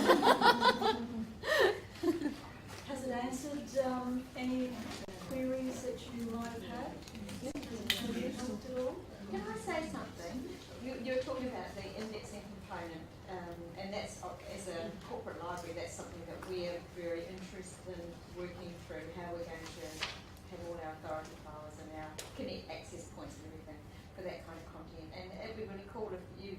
it answered any queries that you might have had? Have you helped at all? Can I say something? You're talking about the indexing component, and that's, as a corporate library, that's something that we're very interested in working through, how we're going to have all our authority files and our connect access points and everything for that kind of content. And it'd be really cool if you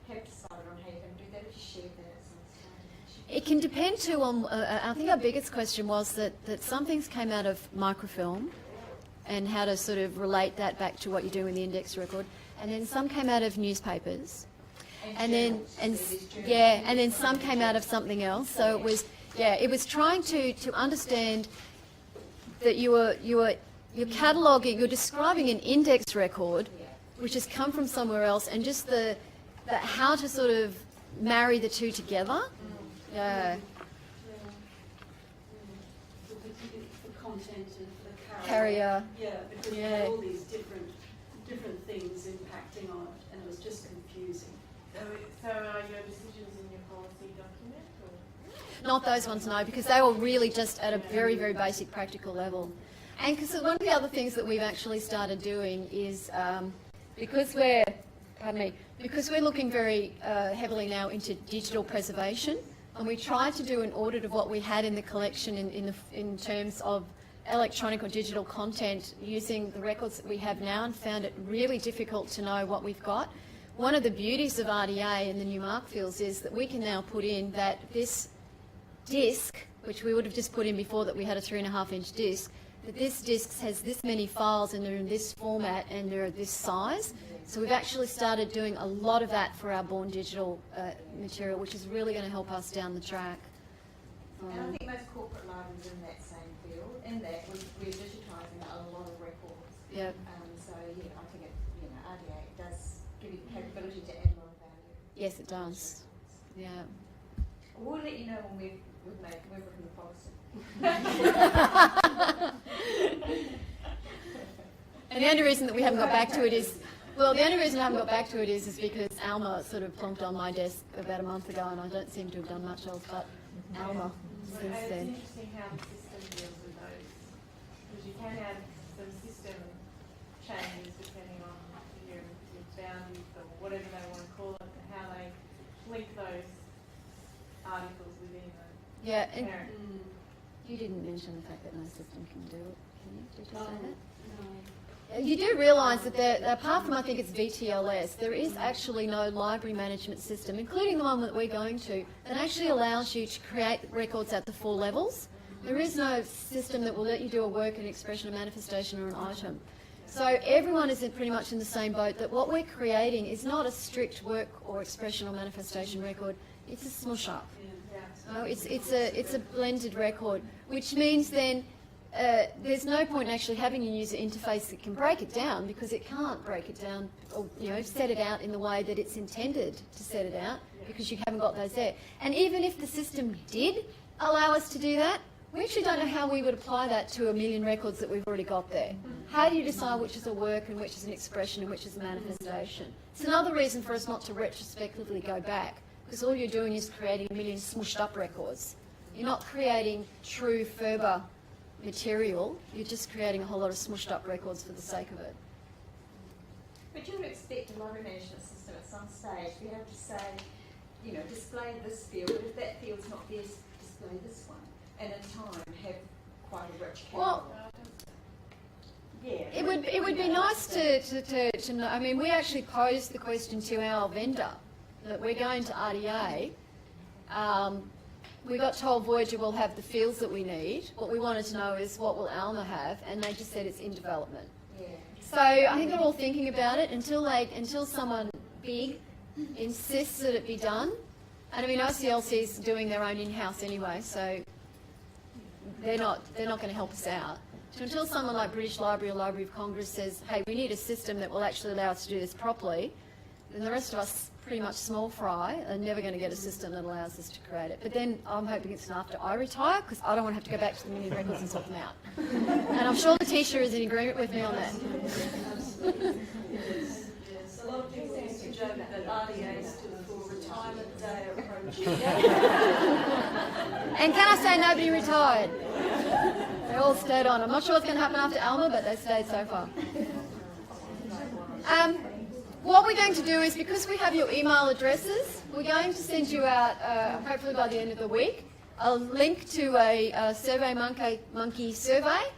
have decided on how you're going to do that, if you share that at some stage. It can depend too on, I think our biggest question was that some things came out of microfilm and how to sort of relate that back to what you do in the index record. And then some came out of newspapers. And then some came out of something else. So it was trying to understand that you're cataloguing, you're describing an index record which has come from somewhere else, and just the how to sort of marry the two together. Yeah. For content and for the Carrier. Yeah, because you had all these different things impacting on it, and it was just confusing. So are your decisions in your policy document? Or? Not those ones, no, because they were really just at a very, very basic practical level. And because one of the other things that we've actually started doing is because we're looking very heavily now into digital preservation, and we tried to do an audit of what we had in the collection in terms of electronic or digital content using the records that we have now, and found it really difficult to know what we've got. One of the beauties of RDA and the new MARC fields is that we can now put in that this disc, which we would have just put in before that we had a 3.5-inch disc, that this disc has this many files and they're in this format and they're this size. So we've actually started doing a lot of that for our Born Digital material, which is really going to help us down the track. And I think most corporate libraries in that same field, in that we're digitising a lot of records. Yep. So yeah, I think RDA does give you the capability to add a lot of value. Yes, it does. Yeah. We'll let you know when we've written the policy. And the only reason that we haven't got back to it is, well, the only reason I haven't got back to it is because Alma sort of plonked on my desk about a month ago, and I don't seem to have done much else but Alma since And it's then. interesting how the system deals with those, because you can have some system changes depending on your boundaries or whatever they want to call it, and how they link those articles within the Yeah, and parent. you didn't mention the fact that no system can do it, can you? Did you say that? You do realise that apart from, I think it's VTLS, there is actually no library management system, including the one that we're going to, that actually allows you to create records at the 4 levels. There is no system that will let you do a work, an expression, a manifestation or an item. So everyone is pretty much in the same boat, that what we're creating is not a strict work or expression or manifestation record, it's a smush up. Oh, it's a blended record, which means then there's no point in actually having a user interface that can break it down, because it can't break it down or set it out in the way that it's intended to set it out, because you haven't got those there. And even if the system did allow us to do that, we actually don't know how we would apply that to 1 million records that we've already got there. How do you decide which is a work and which is an expression and which is a manifestation? It's another reason for us not to retrospectively go back, because all you're doing is creating 1 million smushed up records. You're not creating true FRBR material, you're just creating a whole lot of smushed up records for the sake of it. But you would expect a library management system at some stage to be able to say, display this field, but if that field's not there, display this one, and in time have quite a rich catalog. Well, it would be nice to know. I mean, we actually posed the question to our vendor that we're going to RDA. We got told Voyager will have the fields that we need. What we wanted to know is what will Alma have, and they just said it's in development. Yeah. So I think they're all thinking about it until someone big insists that it be done. And I mean, OCLC is doing their own in-house anyway, so they're not going to help us out. So until someone like British Library or Library of Congress says, hey, we need a system that will actually allow us to do this properly, then the rest of us, pretty much small fry, are never going to get a system that allows us to create it. But then I'm hoping it's after I retire, because I don't want to have to go back to the million records and sort them out. And I'm sure Letitia is in agreement with me on that. Yes, a lot of people used to joke that RDA stood for Retirement Day Approaching. And can I say nobody retired? They all stayed on. I'm not sure what's going to happen after Alma, but they stayed so far. What we're going to do is, because we have your email addresses, we're going to send you out, hopefully by the end of the week, a link to a SurveyMonkey survey,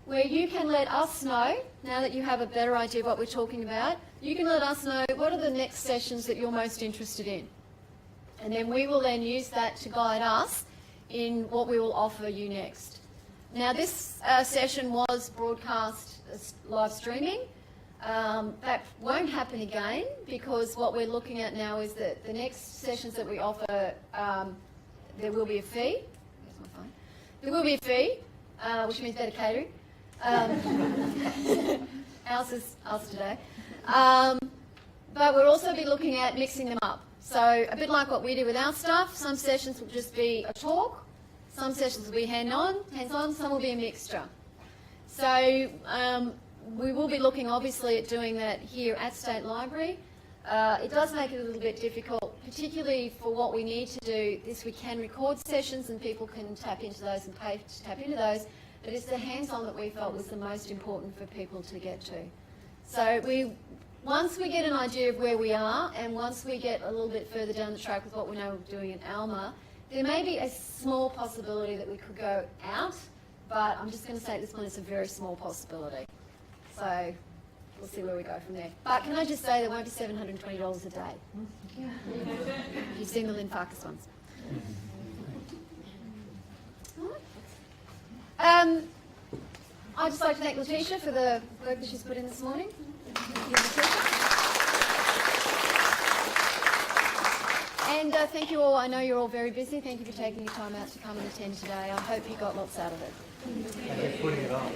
where you can let us know, now that you have a better idea of what we're talking about, you can let us know what are the next sessions that you're most interested in. And then we will then use that to guide us in what we will offer you next. Now, this session was broadcast live streaming. That won't happen again, because what we're looking at now is that the next sessions that we offer, there will be a fee. Here's my phone. There will be a fee, which means better catering. Ours is us today. But we'll also be looking at mixing them up. So a bit like what we do with our stuff, some sessions will just be a talk, some sessions will be hands-on, some will be a mixture. So we will be looking obviously at doing that here at State Library. It does make it a little bit difficult, particularly for what we need to do. We can record sessions and people can tap into those and pay to tap into those. but it's the hands-on that we felt was the most important for people to get to. So once we get an idea of where we are, and once we get a little bit further down the track with what we know we're doing in Alma, there may be a small possibility that we could go out, but I'm just going to say at this point it's a very small possibility. So we'll see where we go from there. But can I just say there won't be $720 a day. You've seen the Lynn Farkas ones. I'd just like to thank Letitia for the work that she's put in this morning. Thank you, Letitia. And thank you all. I know you're all very busy. Thank you for taking your time out to come and attend today. I hope you got lots out of it. They're putting it on.